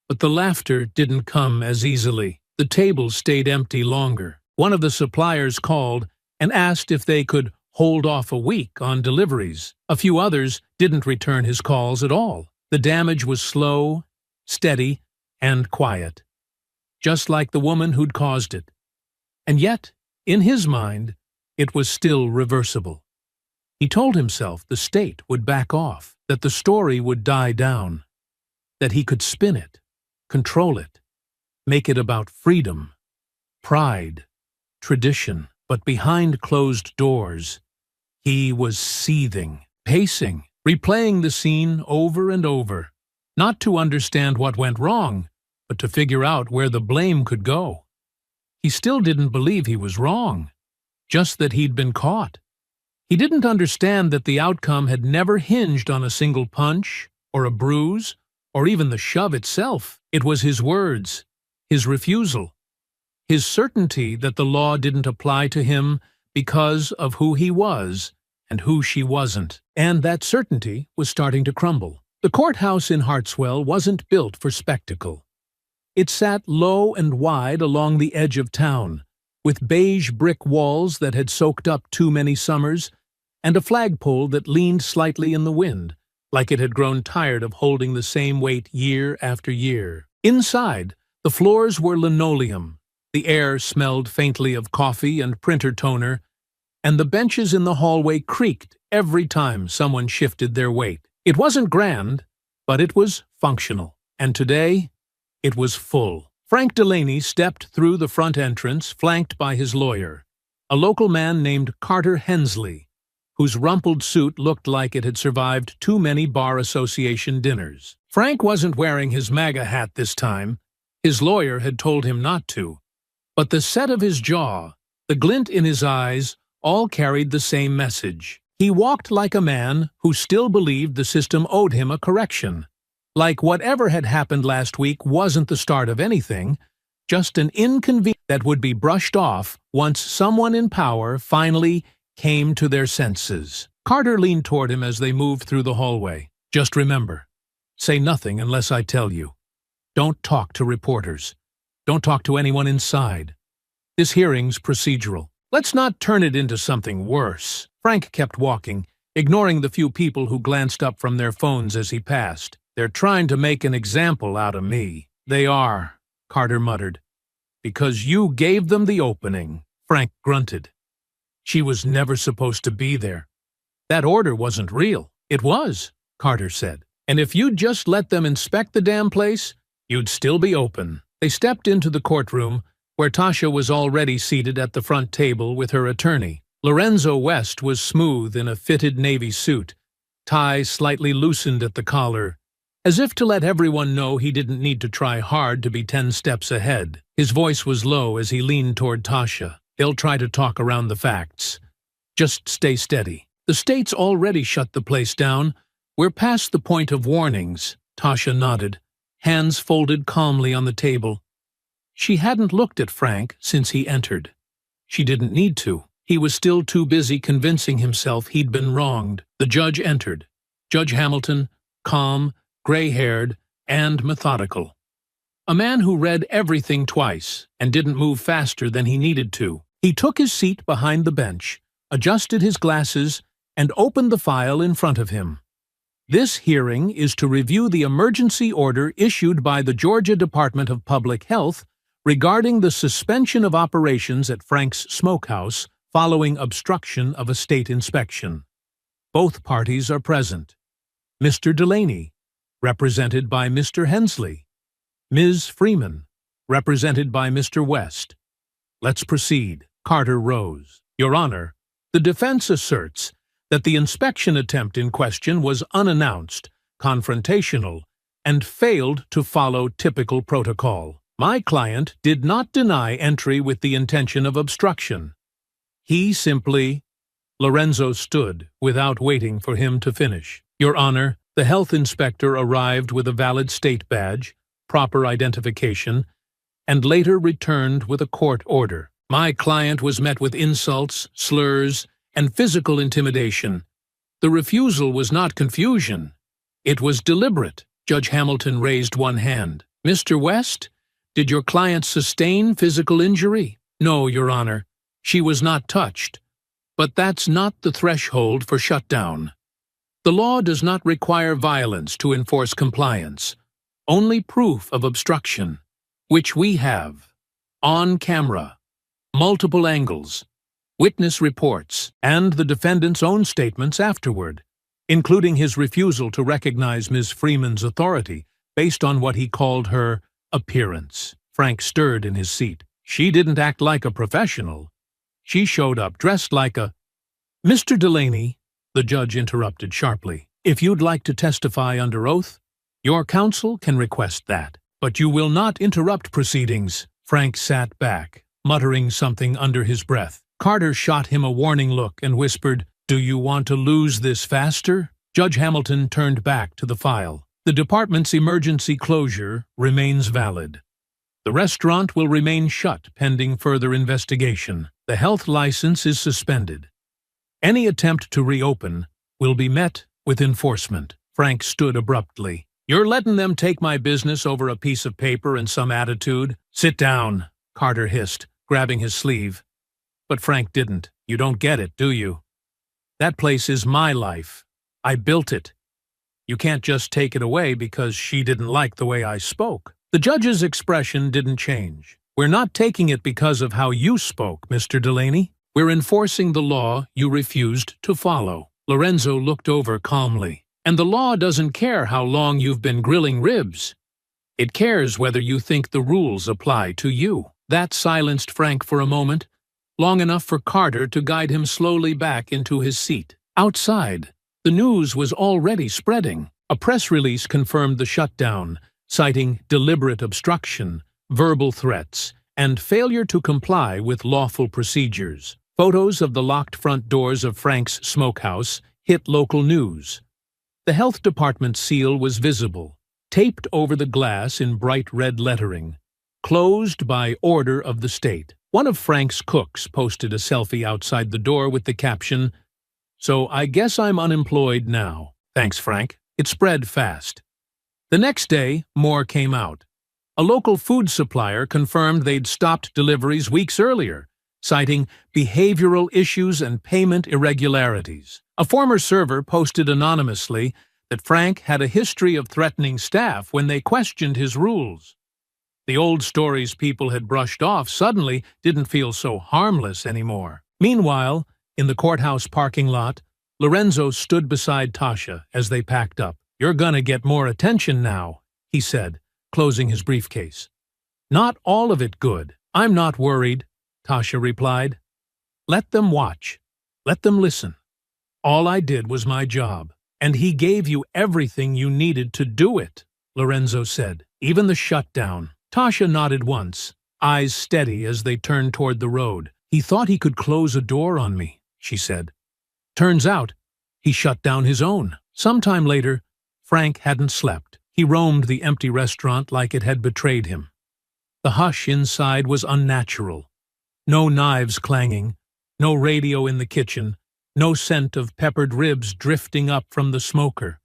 But the laughter didn't come as easily. The tables stayed empty longer. One of the suppliers called and asked if they could hold off a week on deliveries. A few others didn't return his calls at all. The damage was slow, steady, and quiet, just like the woman who'd caused it. And yet, in his mind, it was still reversible. He told himself the state would back off, that the story would die down, that he could spin it, control it, make it about freedom, pride, tradition. But behind closed doors, he was seething, pacing, replaying the scene over and over, not to understand what went wrong, but to figure out where the blame could go. He still didn't believe he was wrong, just that he'd been caught. He didn't understand that the outcome had never hinged on a single punch, or a bruise, or even the shove itself. It was his words, his refusal, his certainty that the law didn't apply to him because of who he was and who she wasn't. And that certainty was starting to crumble. The courthouse in Hartswell wasn't built for spectacle. It sat low and wide along the edge of town, with beige brick walls that had soaked up too many summers, and a flagpole that leaned slightly in the wind, like it had grown tired of holding the same weight year after year. Inside, the floors were linoleum, the air smelled faintly of coffee and printer toner, and the benches in the hallway creaked every time someone shifted their weight. It wasn't grand, but it was functional, and today, it was full. Frank Delaney stepped through the front entrance, flanked by his lawyer, a local man named Carter Hensley, whose rumpled suit looked like it had survived too many Bar Association dinners. Frank wasn't wearing his MAGA hat this time. His lawyer had told him not to. But the set of his jaw, the glint in his eyes, all carried the same message. He walked like a man who still believed the system owed him a correction. Like whatever had happened last week wasn't the start of anything, just an inconvenience that would be brushed off once someone in power finally came to their senses. Carter leaned toward him as they moved through the hallway. Just remember, say nothing unless I tell you. Don't talk to reporters. Don't talk to anyone inside. This hearing's procedural. Let's not turn it into something worse. Frank kept walking, ignoring the few people who glanced up from their phones as he passed. They're trying to make an example out of me. They are, Carter muttered. Because you gave them the opening, Frank grunted. She was never supposed to be there. That order wasn't real. It was, Carter said. And if you'd just let them inspect the damn place, you'd still be open. They stepped into the courtroom, where Tasha was already seated at the front table with her attorney. Lorenzo West was smooth in a fitted navy suit, tie slightly loosened at the collar, as if to let everyone know he didn't need to try hard to be 10 steps ahead. His voice was low as he leaned toward Tasha. They'll try to talk around the facts. Just stay steady. The state's already shut the place down. We're past the point of warnings. Tasha nodded, hands folded calmly on the table. She hadn't looked at Frank since he entered. She didn't need to. He was still too busy convincing himself he'd been wronged. The judge entered. Judge Hamilton, calm, gray-haired, and methodical. A man who read everything twice and didn't move faster than he needed to. He took his seat behind the bench, adjusted his glasses, and opened the file in front of him. This hearing is to review the emergency order issued by the Georgia Department of Public Health regarding the suspension of operations at Frank's Smokehouse following obstruction of a state inspection. Both parties are present. Mr. Delaney, represented by Mr. Hensley. Ms. Freeman, represented by Mr. West. Let's proceed. Carter rose. Your Honor, the defense asserts that the inspection attempt in question was unannounced, confrontational, and failed to follow typical protocol. My client did not deny entry with the intention of obstruction. He simply... Lorenzo stood without waiting for him to finish. Your Honor, the health inspector arrived with a valid state badge, proper identification, and later returned with a court order. My client was met with insults, slurs, and physical intimidation. The refusal was not confusion. It was deliberate. Judge Hamilton raised one hand. Mr. West, did your client sustain physical injury? No, Your Honor. She was not touched. But that's not the threshold for shutdown. The law does not require violence to enforce compliance. Only proof of obstruction, which we have, on camera, multiple angles, witness reports, and the defendant's own statements afterward, including his refusal to recognize Ms. Freeman's authority based on what he called her appearance. Frank stirred in his seat. She didn't act like a professional. She showed up dressed like a... Mr. Delaney, the judge interrupted sharply, if you'd like to testify under oath, your counsel can request that. But you will not interrupt proceedings. Frank sat back, muttering something under his breath. Carter shot him a warning look and whispered, Do you want to lose this faster? Judge Hamilton turned back to the file. The department's emergency closure remains valid. The restaurant will remain shut pending further investigation. The health license is suspended. Any attempt to reopen will be met with enforcement. Frank stood abruptly. You're letting them take my business over a piece of paper and some attitude? Sit down, Carter hissed, grabbing his sleeve. But Frank didn't. You don't get it, do you? That place is my life. I built it. You can't just take it away because she didn't like the way I spoke. The judge's expression didn't change. We're not taking it because of how you spoke, Mr. Delaney. We're enforcing the law you refused to follow. Lorenzo looked over calmly. And the law doesn't care how long you've been grilling ribs. It cares whether you think the rules apply to you. That silenced Frank for a moment, long enough for Carter to guide him slowly back into his seat. Outside, the news was already spreading. A press release confirmed the shutdown, citing deliberate obstruction, verbal threats, and failure to comply with lawful procedures. Photos of the locked front doors of Frank's Smokehouse hit local news. The health department seal was visible, taped over the glass in bright red lettering. Closed by order of the state. One of Frank's cooks posted a selfie outside the door with the caption, So I guess I'm unemployed now. Thanks, Frank. It spread fast. The next day, more came out. A local food supplier confirmed they'd stopped deliveries weeks earlier, citing behavioral issues and payment irregularities. A former server posted anonymously that Frank had a history of threatening staff when they questioned his rules. The old stories people had brushed off suddenly didn't feel so harmless anymore. Meanwhile, in the courthouse parking lot, Lorenzo stood beside Tasha as they packed up. You're gonna get more attention now, he said, closing his briefcase. Not all of it good. I'm not worried, Tasha replied. Let them watch. Let them listen. All I did was my job, and he gave you everything you needed to do it, Lorenzo said. Even the shutdown. Tasha nodded once, eyes steady as they turned toward the road. He thought he could close a door on me, she said. Turns out, he shut down his own. Sometime later, Frank hadn't slept. He roamed the empty restaurant like it had betrayed him. The hush inside was unnatural. No knives clanging, no radio in the kitchen, no scent of peppered ribs drifting up from the smoker.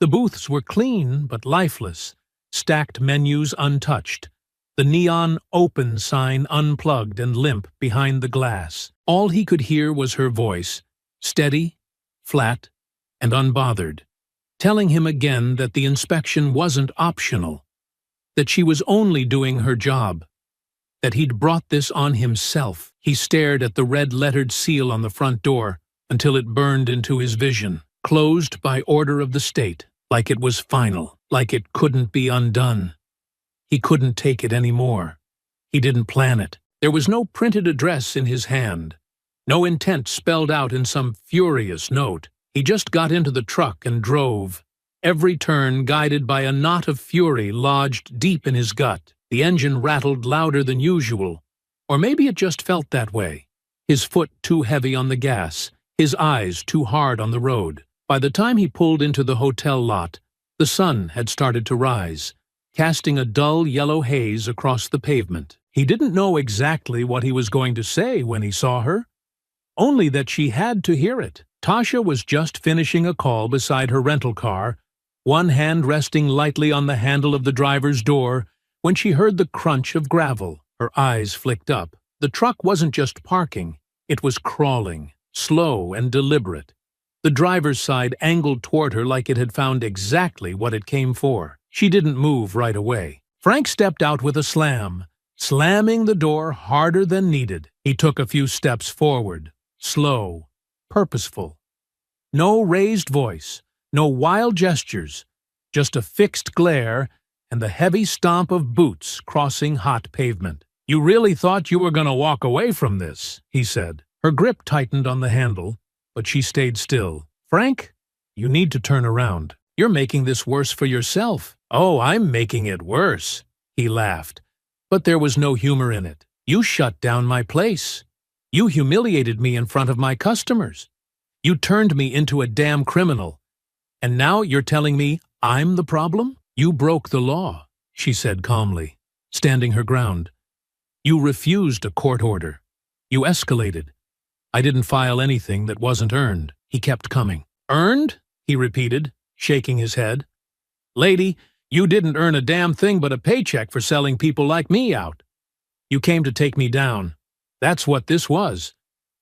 The booths were clean but lifeless, stacked menus untouched, the neon open sign unplugged and limp behind the glass. All he could hear was her voice, steady, flat, and unbothered, telling him again that the inspection wasn't optional, that she was only doing her job, that he'd brought this on himself. He stared at the red-lettered seal on the front door until it burned into his vision. Closed by order of the state, like it was final, like it couldn't be undone. He couldn't take it anymore. He didn't plan it. There was no printed address in his hand, no intent spelled out in some furious note. He just got into the truck and drove, every turn guided by a knot of fury lodged deep in his gut. The engine rattled louder than usual, or maybe it just felt that way. His foot too heavy on the gas, his eyes too hard on the road. By the time he pulled into the hotel lot, the sun had started to rise, casting a dull yellow haze across the pavement. He didn't know exactly what he was going to say when he saw her, only that she had to hear it. Tasha was just finishing a call beside her rental car, one hand resting lightly on the handle of the driver's door, when she heard the crunch of gravel. Her eyes flicked up. The truck wasn't just parking, it was crawling, slow and deliberate. The driver's side angled toward her like it had found exactly what it came for. She didn't move right away. Frank stepped out with a slam, slamming the door harder than needed. He took a few steps forward, slow, purposeful. No raised voice, no wild gestures, just a fixed glare and the heavy stomp of boots crossing hot pavement. "You really thought you were going to walk away from this," he said. Her grip tightened on the handle, but she stayed still. "Frank, you need to turn around. You're making this worse for yourself." "Oh, I'm making it worse," he laughed. But there was no humor in it. "You shut down my place. You humiliated me in front of my customers. You turned me into a damn criminal. And now you're telling me I'm the problem? You broke the law," she said calmly, standing her ground. "You refused a court order. You escalated. I didn't file anything that wasn't earned." He kept coming. "Earned?" he repeated, shaking his head. "Lady, you didn't earn a damn thing but a paycheck for selling people like me out. You came to take me down. That's what this was.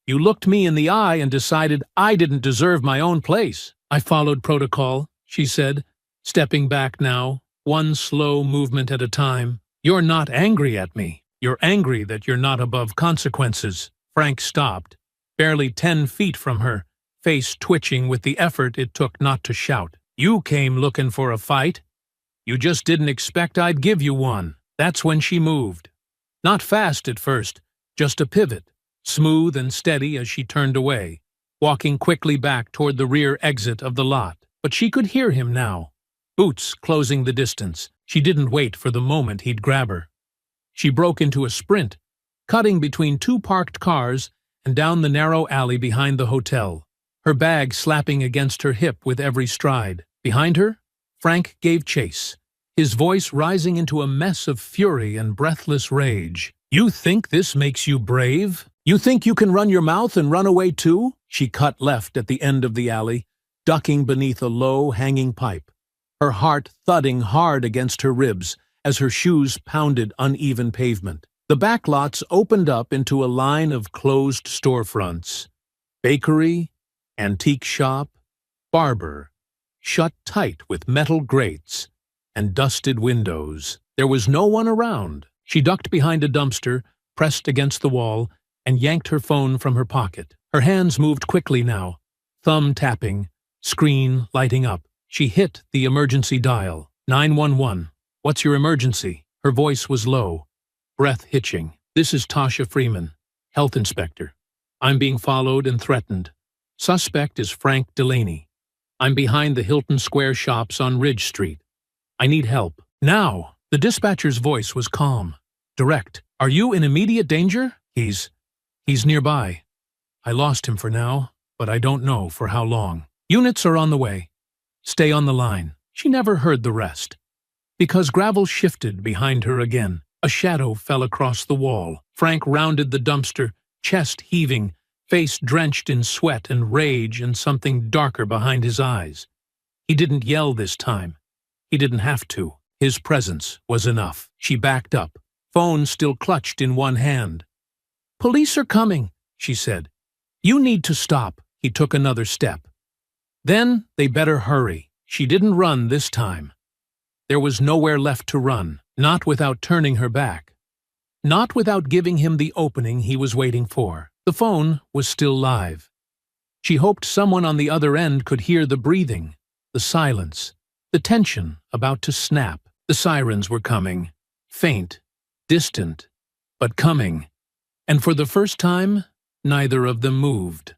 You looked me in the eye and decided I didn't deserve my own place." "I followed protocol," she said, stepping back now, one slow movement at a time. "You're not angry at me. You're angry that you're not above consequences." Frank stopped, barely 10 feet from her, face twitching with the effort it took not to shout. "You came looking for a fight. You just didn't expect I'd give you one." That's when she moved. Not fast at first, just a pivot, smooth and steady as she turned away, walking quickly back toward the rear exit of the lot. But she could hear him now, boots closing the distance. She didn't wait for the moment he'd grab her. She broke into a sprint, cutting between 2 parked cars and down the narrow alley behind the hotel, her bag slapping against her hip with every stride. Behind her, Frank gave chase, his voice rising into a mess of fury and breathless rage. "You think this makes you brave? You think you can run your mouth and run away too?" She cut left at the end of the alley, ducking beneath a low, hanging pipe, her heart thudding hard against her ribs as her shoes pounded uneven pavement. The back lots opened up into a line of closed storefronts. Bakery, antique shop, barber, shut tight with metal grates and dusted windows. There was no one around. She ducked behind a dumpster, pressed against the wall, and yanked her phone from her pocket. Her hands moved quickly now, thumb tapping, screen lighting up. She hit the emergency dial. 911. "What's your emergency?" Her voice was low, breath hitching. "This is Tasha Freeman, health inspector. I'm being followed and threatened. Suspect is Frank Delaney. I'm behind the Hilton Square shops on Ridge Street. I need help. Now!" The dispatcher's voice was calm, direct. "Are you in immediate danger?" He's nearby. I lost him for now, but I don't know for how long. Units are on the way. Stay on the line." She never heard the rest, because gravel shifted behind her again. A shadow fell across the wall. Frank rounded the dumpster, chest heaving, face drenched in sweat and rage and something darker behind his eyes. He didn't yell this time. He didn't have to. His presence was enough. She backed up, phone still clutched in one hand. "Police are coming," she said. "You need to stop." He took another step. Then they better hurry. She didn't run this time. There was nowhere left to run, not without turning her back. Not without giving him the opening he was waiting for. The phone was still live. She hoped someone on the other end could hear the breathing, the silence, the tension about to snap. The sirens were coming. Faint, distant, but coming. And for the first time, neither of them moved.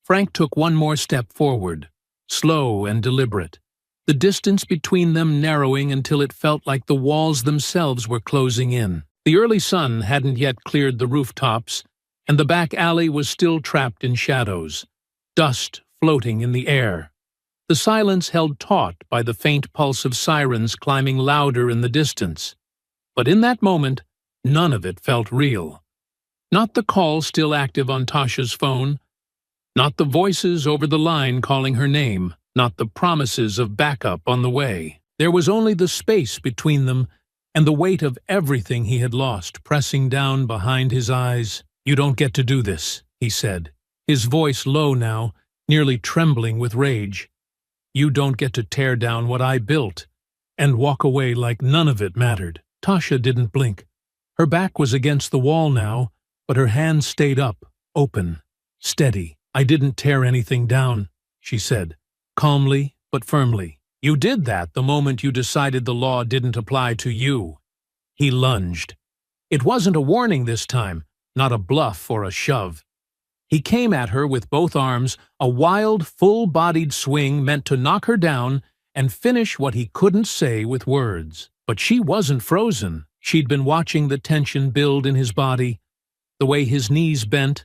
Frank took one more step forward, slow and deliberate, the distance between them narrowing until it felt like the walls themselves were closing in. The early sun hadn't yet cleared the rooftops, and the back alley was still trapped in shadows, dust floating in the air. The silence held taut by the faint pulse of sirens climbing louder in the distance. But in that moment, none of it felt real. Not the call still active on Tasha's phone, not the voices over the line calling her name, not the promises of backup on the way. There was only the space between them and the weight of everything he had lost pressing down behind his eyes. "You don't get to do this," he said, his voice low now, nearly trembling with rage. "You don't get to tear down what I built and walk away like none of it mattered." Tasha didn't blink. Her back was against the wall now, but her hands stayed up, open, steady. "I didn't tear anything down," she said, calmly but firmly. "You did that the moment you decided the law didn't apply to you." He lunged. It wasn't a warning this time, not a bluff or a shove. He came at her with both arms, a wild, full-bodied swing meant to knock her down and finish what he couldn't say with words. But she wasn't frozen. She'd been watching the tension build in his body, the way his knees bent,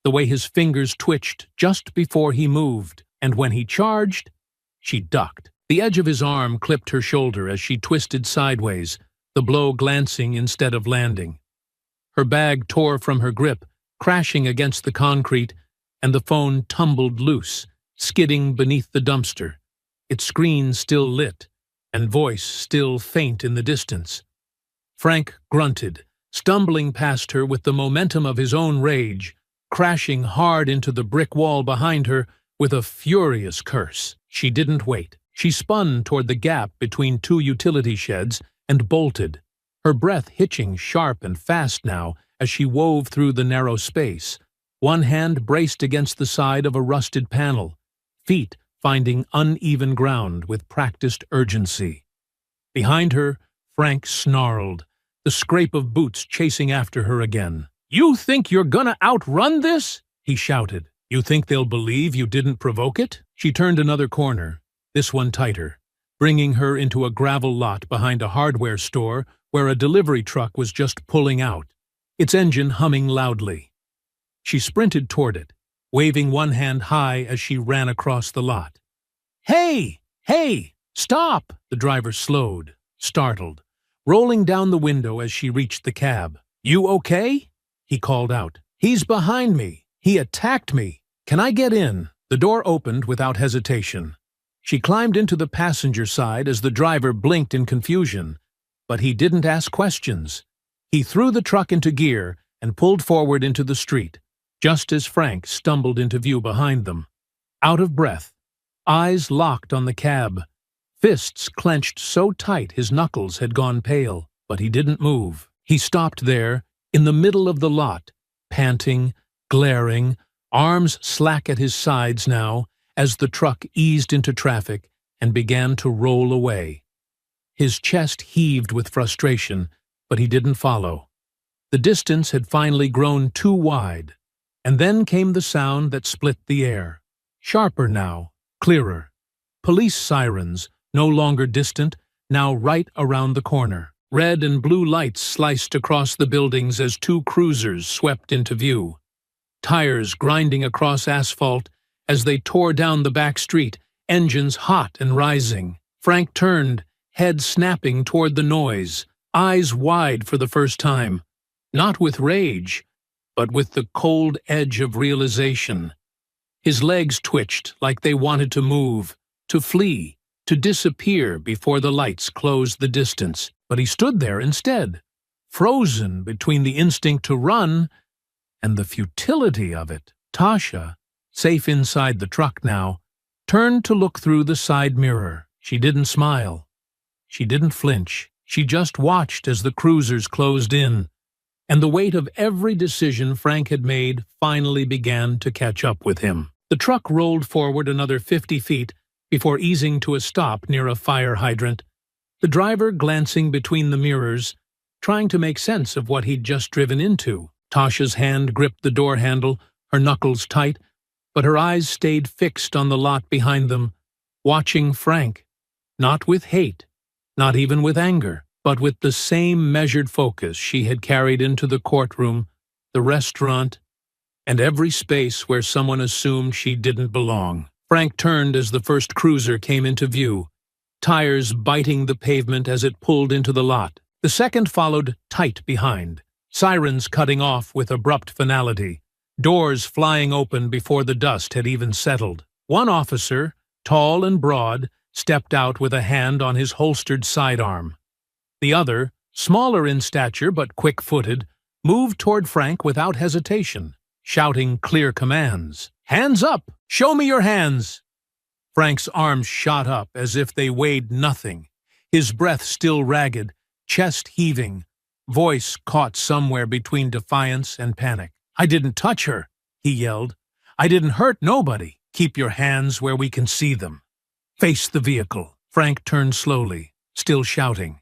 the way his fingers twitched just before he moved, and when he charged, she ducked. The edge of his arm clipped her shoulder as she twisted sideways, the blow glancing instead of landing. Her bag tore from her grip, crashing against the concrete, and the phone tumbled loose, skidding beneath the dumpster, its screen still lit, and voice still faint in the distance. Frank grunted, stumbling past her with the momentum of his own rage, crashing hard into the brick wall behind her with a furious curse. She didn't wait. She spun toward the gap between two utility sheds and bolted, her breath hitching sharp and fast now as she wove through the narrow space, one hand braced against the side of a rusted panel, feet finding uneven ground with practiced urgency. Behind her, Frank snarled, the scrape of boots chasing after her again. "You think you're gonna outrun this?" he shouted. "You think they'll believe you didn't provoke it?" She turned another corner, this one tighter, bringing her into a gravel lot behind a hardware store where a delivery truck was just pulling out, its engine humming loudly. She sprinted toward it, waving one hand high as she ran across the lot. "Hey! Hey! Stop!" The driver slowed, startled, rolling down the window as she reached the cab. "You okay?" he called out. "He's behind me. He attacked me. Can I get in?" The door opened without hesitation. She climbed into the passenger side as the driver blinked in confusion, but he didn't ask questions. He threw the truck into gear and pulled forward into the street, just as Frank stumbled into view behind them. Out of breath, eyes locked on the cab, fists clenched so tight his knuckles had gone pale, but he didn't move. He stopped there, in the middle of the lot, panting, glaring, arms slack at his sides now, as the truck eased into traffic and began to roll away. His chest heaved with frustration, but he didn't follow. The distance had finally grown too wide, and then came the sound that split the air. Sharper now, clearer. Police sirens, no longer distant, now right around the corner. Red and blue lights sliced across the buildings as two cruisers swept into view. Tires grinding across asphalt as they tore down the back street, engines hot and rising. Frank turned, head snapping toward the noise, eyes wide for the first time, not with rage, but with the cold edge of realization. His legs twitched like they wanted to move, to flee, to disappear before the lights closed the distance. But he stood there instead, frozen between the instinct to run and the futility of it. Tasha, safe inside the truck now, turned to look through the side mirror. She didn't smile. She didn't flinch. She just watched as the cruisers closed in, and the weight of every decision Frank had made finally began to catch up with him. The truck rolled forward another 50 feet before easing to a stop near a fire hydrant, the driver glancing between the mirrors, trying to make sense of what he'd just driven into. Tasha's hand gripped the door handle, her knuckles tight, but her eyes stayed fixed on the lot behind them, watching Frank, not with hate, not even with anger, but with the same measured focus she had carried into the courtroom, the restaurant, and every space where someone assumed she didn't belong. Frank turned as the first cruiser came into view, tires biting the pavement as it pulled into the lot. The second followed tight behind, sirens cutting off with abrupt finality, doors flying open before the dust had even settled. One officer, tall and broad, stepped out with a hand on his holstered sidearm. The other, smaller in stature but quick-footed, moved toward Frank without hesitation, shouting clear commands. "Hands up! Show me your hands!" Frank's arms shot up as if they weighed nothing, his breath still ragged, chest heaving, voice caught somewhere between defiance and panic. "I didn't touch her," he yelled. "I didn't hurt nobody. Keep your hands where we can see them. Face the vehicle." Frank turned slowly, still shouting.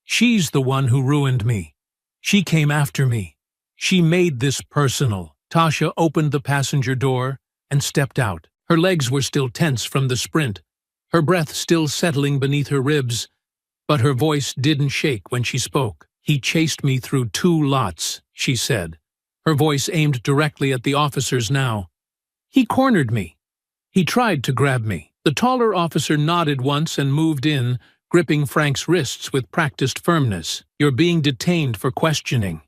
"She's the one who ruined me. She came after me. She made this personal." Tasha opened the passenger door and stepped out. Her legs were still tense from the sprint, her breath still settling beneath her ribs, but her voice didn't shake when she spoke. "He chased me through 2 lots, she said, her voice aimed directly at the officers now. "He cornered me. He tried to grab me." The taller officer nodded once and moved in, gripping Frank's wrists with practiced firmness. "You're being detained for questioning.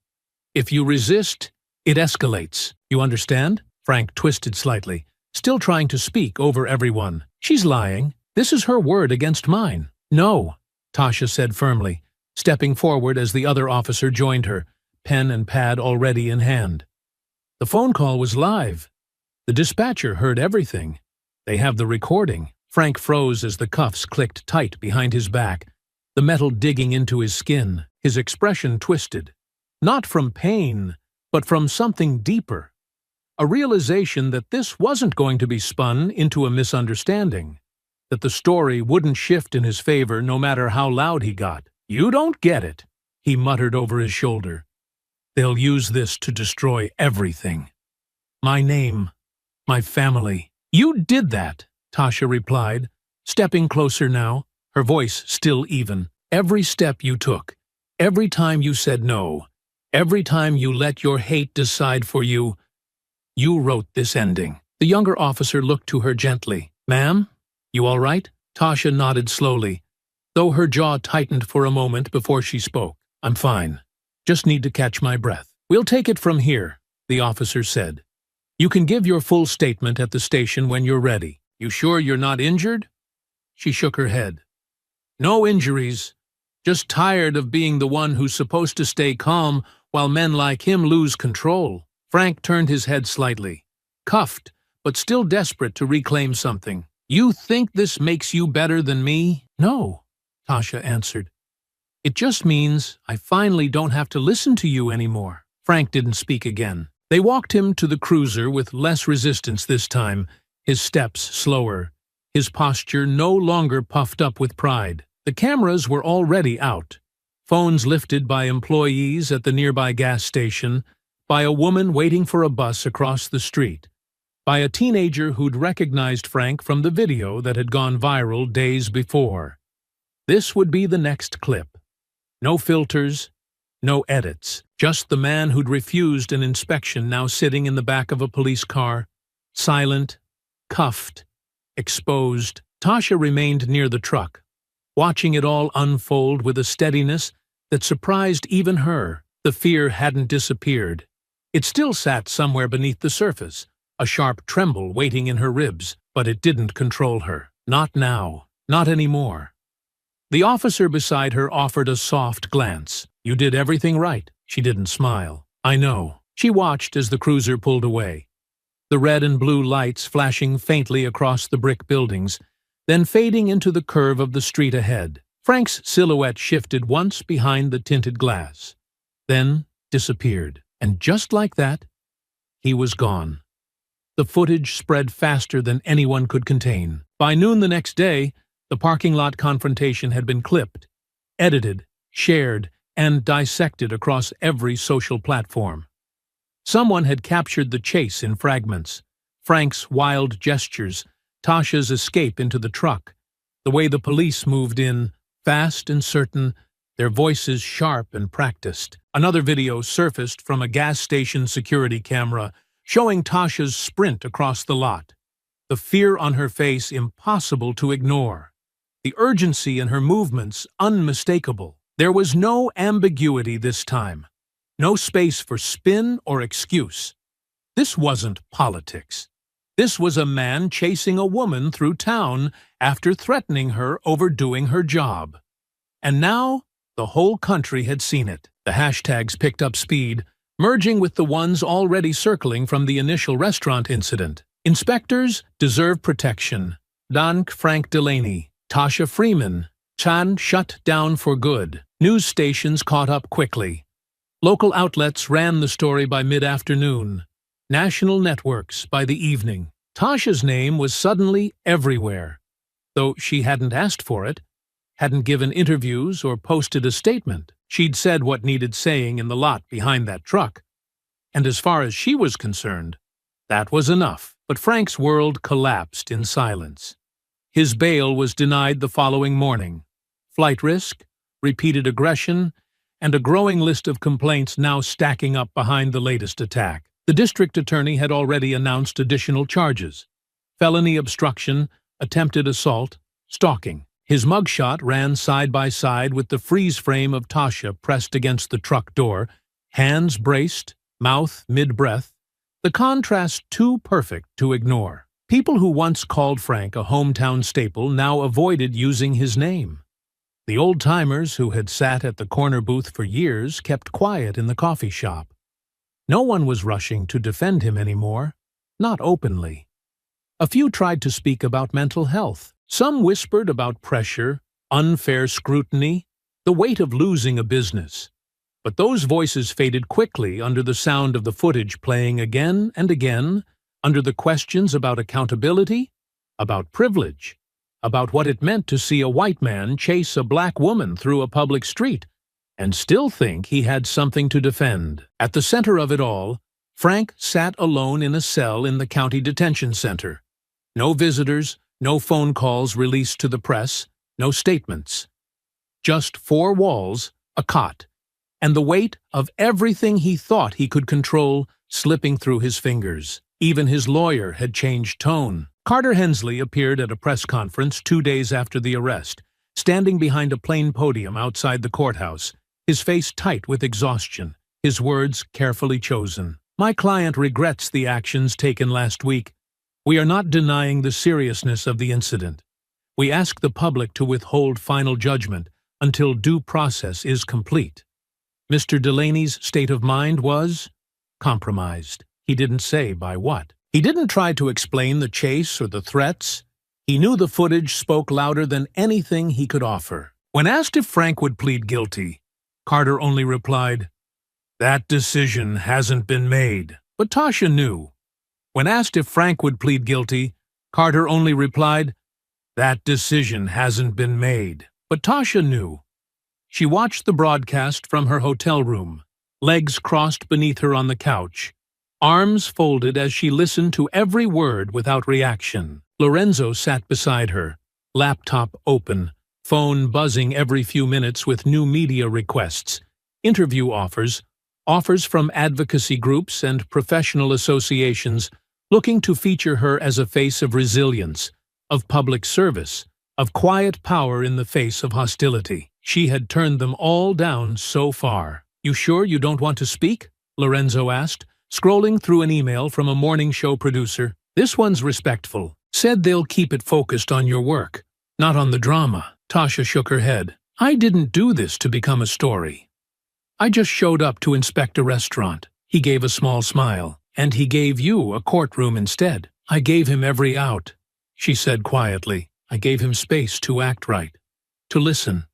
If you resist, it escalates. You understand?" Frank twisted slightly, still trying to speak over everyone. "She's lying. This is her word against mine." "No," Tasha said firmly, stepping forward as the other officer joined her, pen and pad already in hand. "The phone call was live. The dispatcher heard everything. They have the recording." Frank froze as the cuffs clicked tight behind his back, the metal digging into his skin, his expression twisted. Not from pain, but from something deeper. A realization that this wasn't going to be spun into a misunderstanding, that the story wouldn't shift in his favor no matter how loud he got. "You don't get it," he muttered over his shoulder. "They'll use this to destroy everything. My name, my family." "You did that," Tasha replied, stepping closer now, her voice still even. "Every step you took, every time you said no, every time you let your hate decide for you, you wrote this ending." The younger officer looked to her gently. "Ma'am, you all right?" Tasha nodded slowly, though her jaw tightened for a moment before she spoke. "I'm fine. Just need to catch my breath." "We'll take it from here," the officer said. "You can give your full statement at the station when you're ready. You sure you're not injured?" She shook her head. "No injuries. Just tired of being the one who's supposed to stay calm while men like him lose control." Frank turned his head slightly, cuffed, but still desperate to reclaim something. "You think this makes you better than me?" "No," Tasha answered. "It just means I finally don't have to listen to you anymore." Frank didn't speak again. They walked him to the cruiser with less resistance this time, his steps slower, his posture no longer puffed up with pride. The cameras were already out, phones lifted by employees at the nearby gas station, by a woman waiting for a bus across the street, by a teenager who'd recognized Frank from the video that had gone viral days before. This would be the next clip. No filters, no edits, just the man who'd refused an inspection now sitting in the back of a police car, silent, cuffed, exposed. Tasha remained near the truck, watching it all unfold with a steadiness that surprised even her. The fear hadn't disappeared. It still sat somewhere beneath the surface, a sharp tremble waiting in her ribs, but it didn't control her. Not now. Not anymore. The officer beside her offered a soft glance. "You did everything right." She didn't smile. "I know." She watched as the cruiser pulled away, the red and blue lights flashing faintly across the brick buildings, then fading into the curve of the street ahead. Frank's silhouette shifted once behind the tinted glass, then disappeared. And just like that, he was gone. The footage spread faster than anyone could contain. By noon the next day, the parking lot confrontation had been clipped, edited, shared, and dissected across every social platform. Someone had captured the chase in fragments: Frank's wild gestures, Tasha's escape into the truck, the way the police moved in, fast and certain, their voices sharp and practiced. Another video surfaced from a gas station security camera, showing Tasha's sprint across the lot, the fear on her face impossible to ignore, the urgency in her movements unmistakable. There was no ambiguity this time, no space for spin or excuse. This wasn't politics. This was a man chasing a woman through town after threatening her over doing her job. And now, the whole country had seen it. The hashtags picked up speed, merging with the ones already circling from the initial restaurant incident. Inspectors deserve protection. Dank Frank Delaney. Tasha Freeman. Chan shut down for good. News stations caught up quickly. Local outlets ran the story by mid-afternoon. National networks by the evening. Tasha's name was suddenly everywhere, though she hadn't asked for it, hadn't given interviews or posted a statement. She'd said what needed saying in the lot behind that truck. And as far as she was concerned, that was enough. But Frank's world collapsed in silence. His bail was denied the following morning. Flight risk, repeated aggression, and a growing list of complaints now stacking up behind the latest attack. The district attorney had already announced additional charges: felony obstruction, attempted assault, stalking. His mugshot ran side by side with the freeze frame of Tasha pressed against the truck door, hands braced, mouth mid-breath, the contrast too perfect to ignore. People who once called Frank a hometown staple now avoided using his name. The old-timers who had sat at the corner booth for years kept quiet in the coffee shop. No one was rushing to defend him anymore, not openly. A few tried to speak about mental health. Some whispered about pressure, unfair scrutiny, the weight of losing a business. But those voices faded quickly under the sound of the footage playing again and again, under the questions about accountability, about privilege, about what it meant to see a white man chase a black woman through a public street and still think he had something to defend. At the center of it all, Frank sat alone in a cell in the county detention center. No visitors, no phone calls released to the press, no statements. Just four walls, a cot, and the weight of everything he thought he could control slipping through his fingers. Even his lawyer had changed tone. Carter Hensley appeared at a press conference 2 days after the arrest, standing behind a plain podium outside the courthouse, his face tight with exhaustion, his words carefully chosen. "My client regrets the actions taken last week. We are not denying the seriousness of the incident. We ask the public to withhold final judgment until due process is complete." Mr. Delaney's state of mind was compromised. He didn't say by what. He didn't try to explain the chase or the threats. He knew the footage spoke louder than anything he could offer. When asked if Frank would plead guilty, Carter only replied, "That decision hasn't been made." But Tasha knew. When asked if Frank would plead guilty, Carter only replied, "That decision hasn't been made." But Tasha knew. She watched the broadcast from her hotel room, legs crossed beneath her on the couch, arms folded as she listened to every word without reaction. Lorenzo sat beside her, laptop open, phone buzzing every few minutes with new media requests, interview offers from advocacy groups and professional associations looking to feature her as a face of resilience, of public service, of quiet power in the face of hostility. She had turned them all down so far. "You sure you don't want to speak?" Lorenzo asked, scrolling through an email from a morning show producer. "This one's respectful. Said they'll keep it focused on your work, not on the drama." Tasha shook her head. "I didn't do this to become a story. I just showed up to inspect a restaurant." He gave a small smile. "And he gave you a courtroom instead." "I gave him every out," she said quietly. "I gave him space to act right, to listen,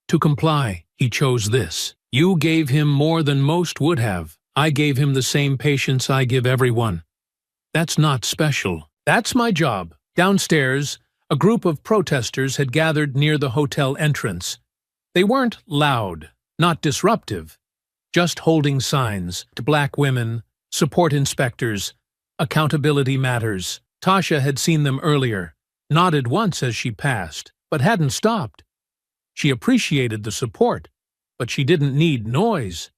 to comply. He chose this. You gave him more than most would have. I gave him the same patience I give everyone. That's not special. That's my job." Downstairs, a group of protesters had gathered near the hotel entrance. They weren't loud, not disruptive, just holding signs to black women, support inspectors, accountability matters. Tasha had seen them earlier, nodded once as she passed, but hadn't stopped. She appreciated the support, but she didn't need noise.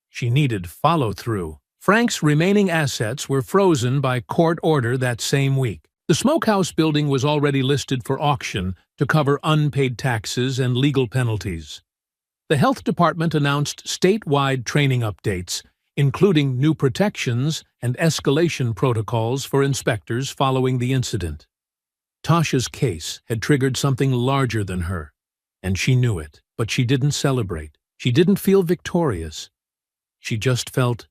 She needed follow-through. Frank's remaining assets were frozen by court order that same week. The smokehouse building was already listed for auction to cover unpaid taxes and legal penalties. The health department announced statewide training updates, including new protections and escalation protocols for inspectors following the incident. Tasha's case had triggered something larger than her, and she knew it, but she didn't celebrate. She didn't feel victorious. She just felt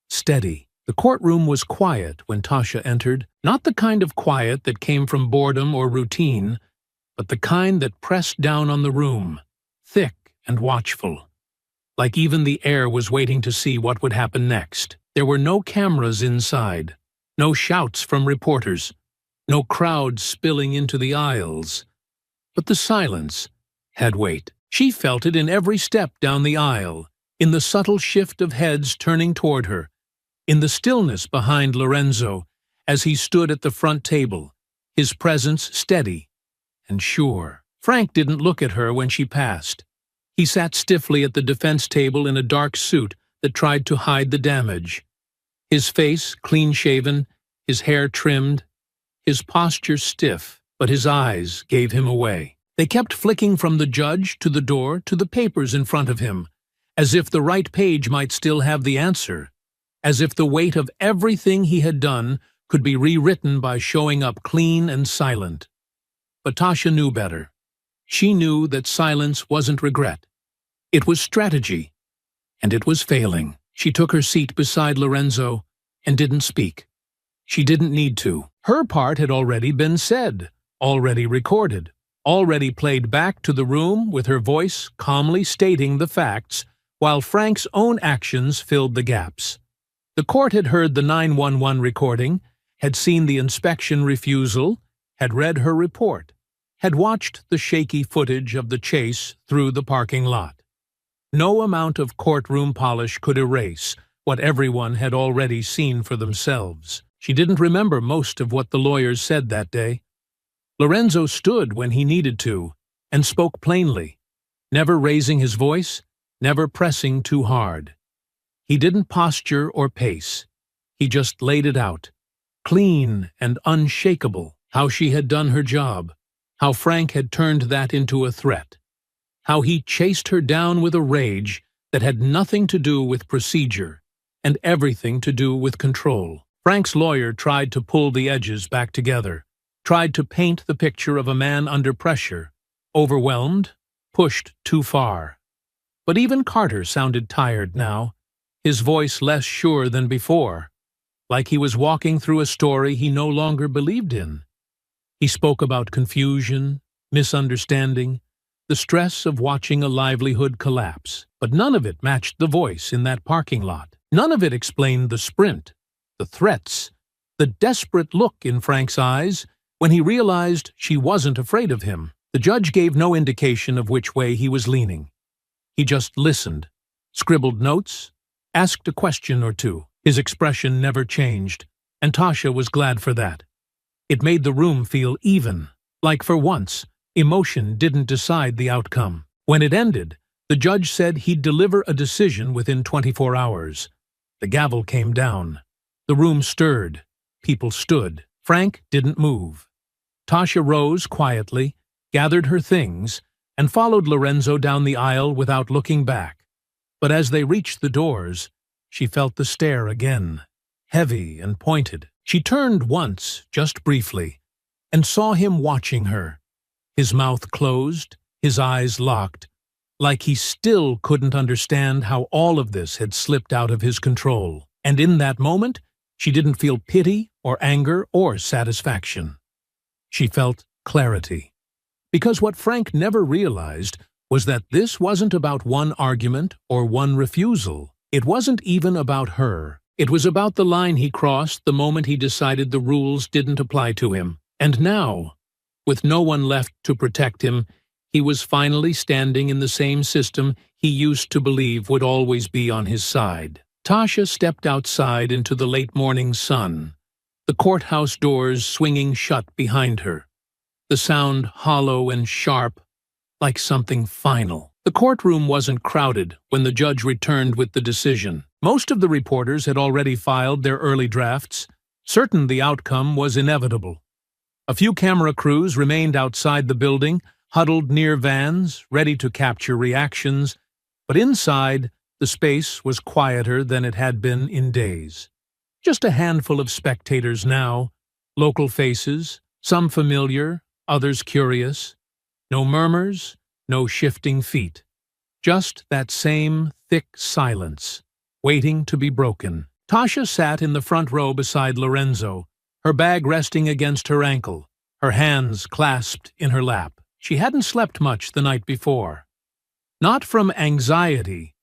steady. The courtroom was quiet when Tasha entered, not the kind of quiet that came from boredom or routine, but the kind that pressed down on the room, thick and watchful, like even the air was waiting to see what would happen next. There were no cameras inside, no shouts from reporters, no crowd spilling into the aisles. But the silence had weight. She felt it in every step down the aisle, in the subtle shift of heads turning toward her, in the stillness behind Lorenzo as he stood at the front table, his presence steady and sure. Frank didn't look at her when she passed. He sat stiffly at the defense table in a dark suit that tried to hide the damage. His face clean-shaven, his hair trimmed, his posture stiff, but his eyes gave him away. They kept flicking from the judge to the door to the papers in front of him, as if the right page might still have the answer, as if the weight of everything he had done could be rewritten by showing up clean and silent. But Tasha knew better. She knew that silence wasn't regret. It was strategy, and it was failing. She took her seat beside Lorenzo and didn't speak. She didn't need to. Her part had already been said, already recorded, already played back to the room with her voice calmly stating the facts, while Frank's own actions filled the gaps. The court had heard the 911 recording, had seen the inspection refusal, had read her report, had watched the shaky footage of the chase through the parking lot. No amount of courtroom polish could erase what everyone had already seen for themselves. She didn't remember most of what the lawyers said that day. Lorenzo stood when he needed to and spoke plainly, never raising his voice, never pressing too hard. He didn't posture or pace. He just laid it out, clean and unshakable, how she had done her job, how Frank had turned that into a threat, how he chased her down with a rage that had nothing to do with procedure and everything to do with control. Frank's lawyer tried to pull the edges back together, tried to paint the picture of a man under pressure, overwhelmed, pushed too far. But even Carter sounded tired now, his voice less sure than before, like he was walking through a story he no longer believed in. He spoke about confusion, misunderstanding, the stress of watching a livelihood collapse, but none of it matched the voice in that parking lot. None of it explained the sprint, the threats, the desperate look in Frank's eyes when he realized she wasn't afraid of him. The judge gave no indication of which way he was leaning. He just listened, scribbled notes, asked a question or two. His expression never changed, and Tasha was glad for that. It made the room feel even, like for once, emotion didn't decide the outcome. When it ended, the judge said he'd deliver a decision within 24 hours. The gavel came down. The room stirred. People stood. Frank didn't move. Tasha rose quietly, gathered her things, and followed Lorenzo down the aisle without looking back. But as they reached the doors, she felt the stare again, heavy and pointed. She turned once, just briefly, and saw him watching her, his mouth closed, his eyes locked, like he still couldn't understand how all of this had slipped out of his control. And in that moment, she didn't feel pity or anger or satisfaction. She felt clarity. Because what Frank never realized was that this wasn't about one argument or one refusal. It wasn't even about her. It was about the line he crossed the moment he decided the rules didn't apply to him. And now, with no one left to protect him, he was finally standing in the same system he used to believe would always be on his side. Tasha stepped outside into the late morning sun, the courthouse doors swinging shut behind her, the sound hollow and sharp, like something final. The courtroom wasn't crowded when the judge returned with the decision. Most of the reporters had already filed their early drafts, certain the outcome was inevitable. A few camera crews remained outside the building, huddled near vans, ready to capture reactions, but inside, the space was quieter than it had been in days. Just a handful of spectators now, local faces, some familiar, others curious. No murmurs, no shifting feet. Just that same thick silence, waiting to be broken. Tasha sat in the front row beside Lorenzo, her bag resting against her ankle, her hands clasped in her lap. She hadn't slept much the night before. Not from anxiety,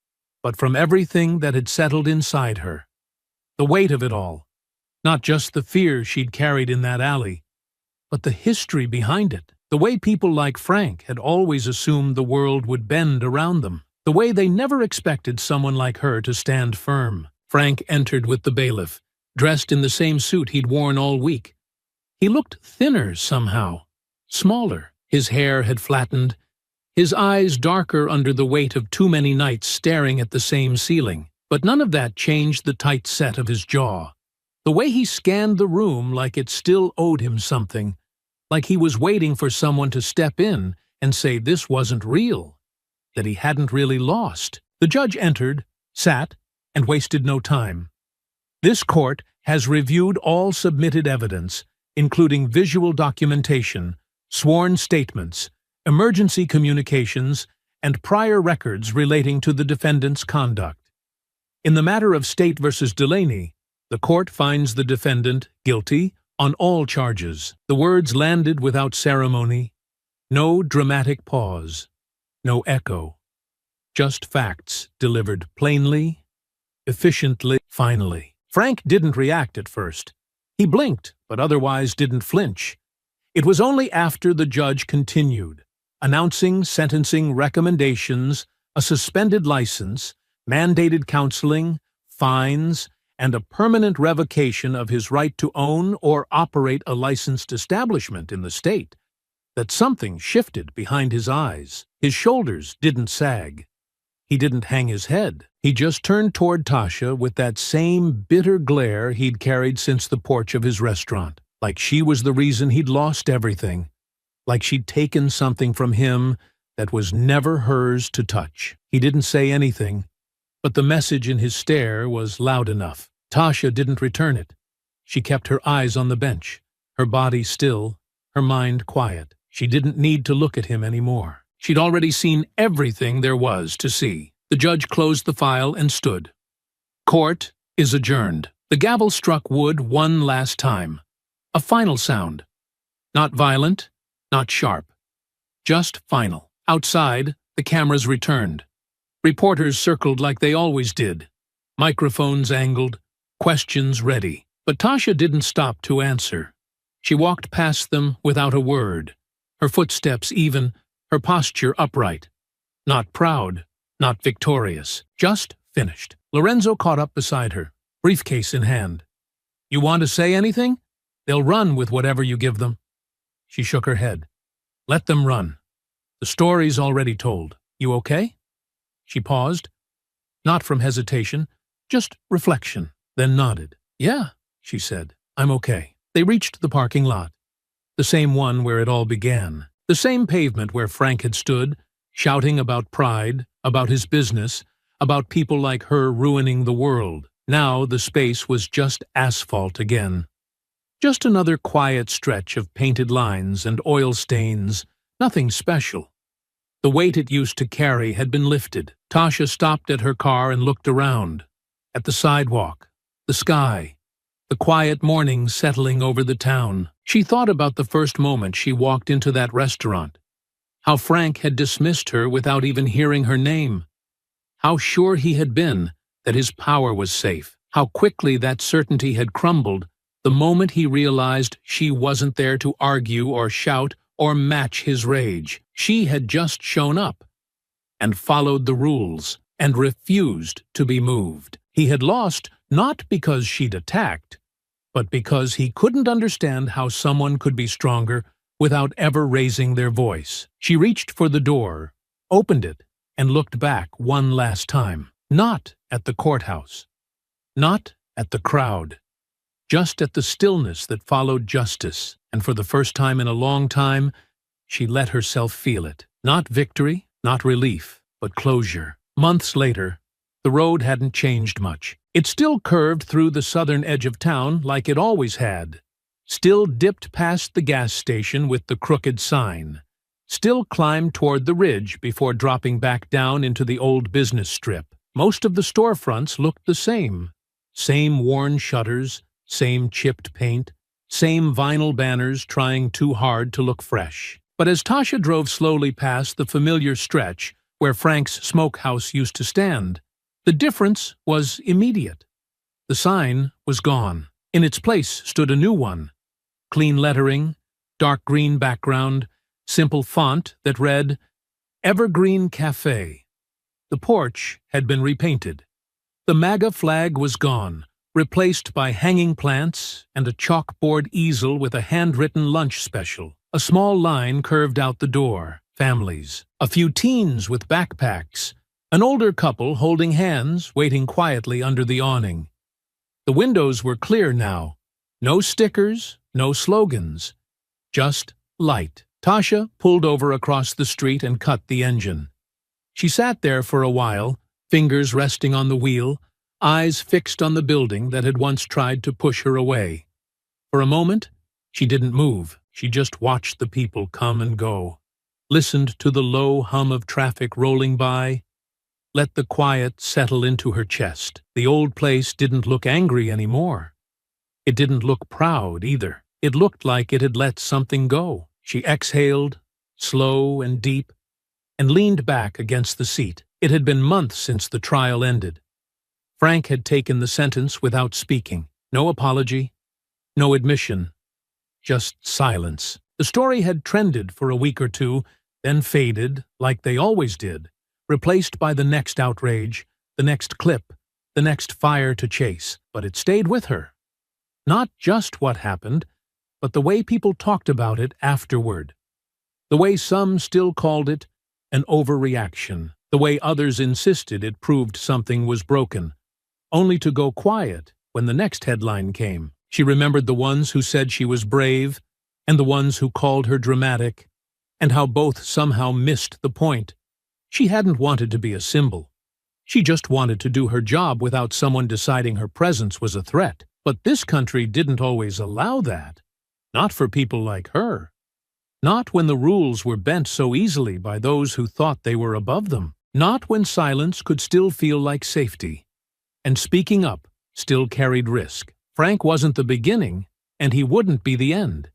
but from everything that had settled inside her. The weight of it all. Not just the fear she'd carried in that alley, but the history behind it. The way people like Frank had always assumed the world would bend around them. The way they never expected someone like her to stand firm. Frank entered with the bailiff, dressed in the same suit he'd worn all week. He looked thinner somehow, smaller. His hair had flattened, his eyes darker under the weight of too many nights staring at the same ceiling. But none of that changed the tight set of his jaw. The way he scanned the room like it still owed him something, like he was waiting for someone to step in and say this wasn't real, that he hadn't really lost. The judge entered, sat, and wasted no time. This court has reviewed all submitted evidence, including visual documentation, sworn statements, emergency communications, and prior records relating to the defendant's conduct. In the matter of State versus Delaney, the court finds the defendant guilty on all charges. The words landed without ceremony, no dramatic pause, no echo. Just facts delivered plainly, efficiently, finally. Frank didn't react at first. He blinked, but otherwise didn't flinch. It was only after the judge continued, announcing sentencing recommendations, a suspended license, mandated counseling, fines, and a permanent revocation of his right to own or operate a licensed establishment in the state, that something shifted behind his eyes. His shoulders didn't sag. He didn't hang his head. He just turned toward Tasha with that same bitter glare he'd carried since the porch of his restaurant, like she was the reason he'd lost everything, like she'd taken something from him that was never hers to touch. He didn't say anything, but the message in his stare was loud enough. Tasha didn't return it. She kept her eyes on the bench, her body still, her mind quiet. She didn't need to look at him anymore. She'd already seen everything there was to see. The judge closed the file and stood. Court is adjourned. The gavel struck wood one last time. A final sound. Not violent, not sharp. Just final. Outside, the cameras returned. Reporters circled like they always did. Microphones angled, questions ready. But Tasha didn't stop to answer. She walked past them without a word, her footsteps even, her posture upright. Not proud, not victorious, just finished. Lorenzo caught up beside her, briefcase in hand. You want to say anything? They'll run with whatever you give them. She shook her head. Let them run. The story's already told. You okay? She paused, not from hesitation, just reflection, then nodded. Yeah, she said. I'm okay. They reached the parking lot, the same one where it all began, the same pavement where Frank had stood, shouting about pride, about his business, about people like her ruining the world. Now the space was just asphalt again. Just another quiet stretch of painted lines and oil stains, nothing special. The weight it used to carry had been lifted. Tasha stopped at her car and looked around. At the sidewalk, the sky, the quiet morning settling over the town. She thought about the first moment she walked into that restaurant. How Frank had dismissed her without even hearing her name. How sure he had been that his power was safe. How quickly that certainty had crumbled the moment he realized she wasn't there to argue or shout or match his rage. She had just shown up and followed the rules and refused to be moved. He had lost not because she'd attacked, but because he couldn't understand how someone could be stronger without ever raising their voice. She reached for the door, opened it, and looked back one last time. Not at the courthouse, not at the crowd, just at the stillness that followed justice, and for the first time in a long time, she let herself feel it. Not victory, not relief, but closure. Months later, the road hadn't changed much. It still curved through the southern edge of town like it always had, still dipped past the gas station with the crooked sign, still climbed toward the ridge before dropping back down into the old business strip. Most of the storefronts looked the same. Same worn shutters, same chipped paint, same vinyl banners trying too hard to look fresh. But as Tasha drove slowly past the familiar stretch where Frank's smokehouse used to stand, the difference was immediate. The sign was gone. In its place stood a new one. Clean lettering, dark green background, simple font that read, Evergreen Cafe. The porch had been repainted. The MAGA flag was gone, replaced by hanging plants and a chalkboard easel with a handwritten lunch special. A small line curved out the door. Families. A few teens with backpacks. An older couple holding hands, waiting quietly under the awning. The windows were clear now. No stickers, no slogans. Just light. Tasha pulled over across the street and cut the engine. She sat there for a while, fingers resting on the wheel, eyes fixed on the building that had once tried to push her away. For a moment, she didn't move. She just watched the people come and go, listened to the low hum of traffic rolling by, let the quiet settle into her chest. The old place didn't look angry anymore. It didn't look proud either. It looked like it had let something go. She exhaled, slow and deep, and leaned back against the seat. It had been months since the trial ended. Frank had taken the sentence without speaking. No apology, no admission, just silence. The story had trended for a week or two, then faded, like they always did, replaced by the next outrage, the next clip, the next fire to chase. But it stayed with her. Not just what happened, but the way people talked about it afterward. The way some still called it an overreaction. The way others insisted it proved something was broken, only to go quiet when the next headline came. She remembered the ones who said she was brave and the ones who called her dramatic, and how both somehow missed the point. She hadn't wanted to be a symbol. She just wanted to do her job without someone deciding her presence was a threat. But this country didn't always allow that. Not for people like her. Not when the rules were bent so easily by those who thought they were above them. Not when silence could still feel like safety, and speaking up still carried risk. Frank wasn't the beginning, and he wouldn't be the end.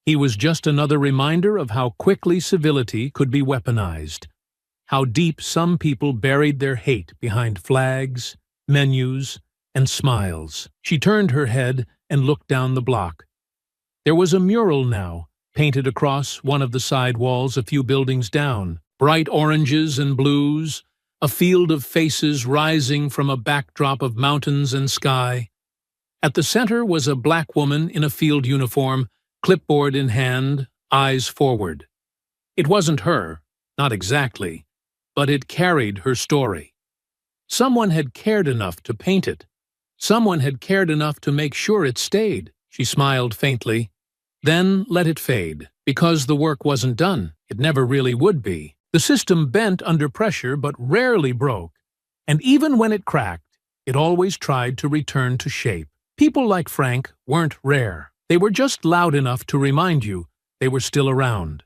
He was just another reminder of how quickly civility could be weaponized, how deep some people buried their hate behind flags, menus, and smiles. She turned her head and looked down the block. There was a mural now, painted across one of the side walls a few buildings down. Bright oranges and blues, a field of faces rising from a backdrop of mountains and sky. At the center was a black woman in a field uniform, clipboard in hand, eyes forward. It wasn't her, not exactly, but it carried her story. Someone had cared enough to paint it. Someone had cared enough to make sure it stayed. She smiled faintly, then let it fade, because the work wasn't done. It never really would be. The system bent under pressure but rarely broke, and even when it cracked, it always tried to return to shape. People like Frank weren't rare. They were just loud enough to remind you they were still around.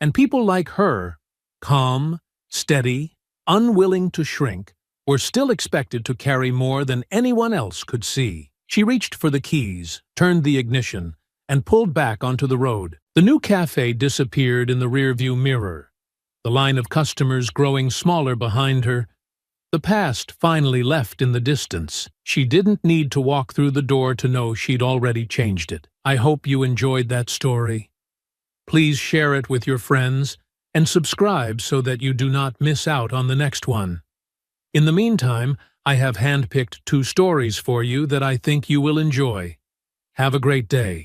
And people like her, calm, steady, unwilling to shrink, were still expected to carry more than anyone else could see. She reached for the keys, turned the ignition, and pulled back onto the road. The new cafe disappeared in the rearview mirror, the line of customers growing smaller behind her. The past finally left in the distance. She didn't need to walk through the door to know she'd already changed it. I hope you enjoyed that story. Please share it with your friends and subscribe so that you do not miss out on the next one. In the meantime, I have handpicked 2 stories for you that I think you will enjoy. Have a great day.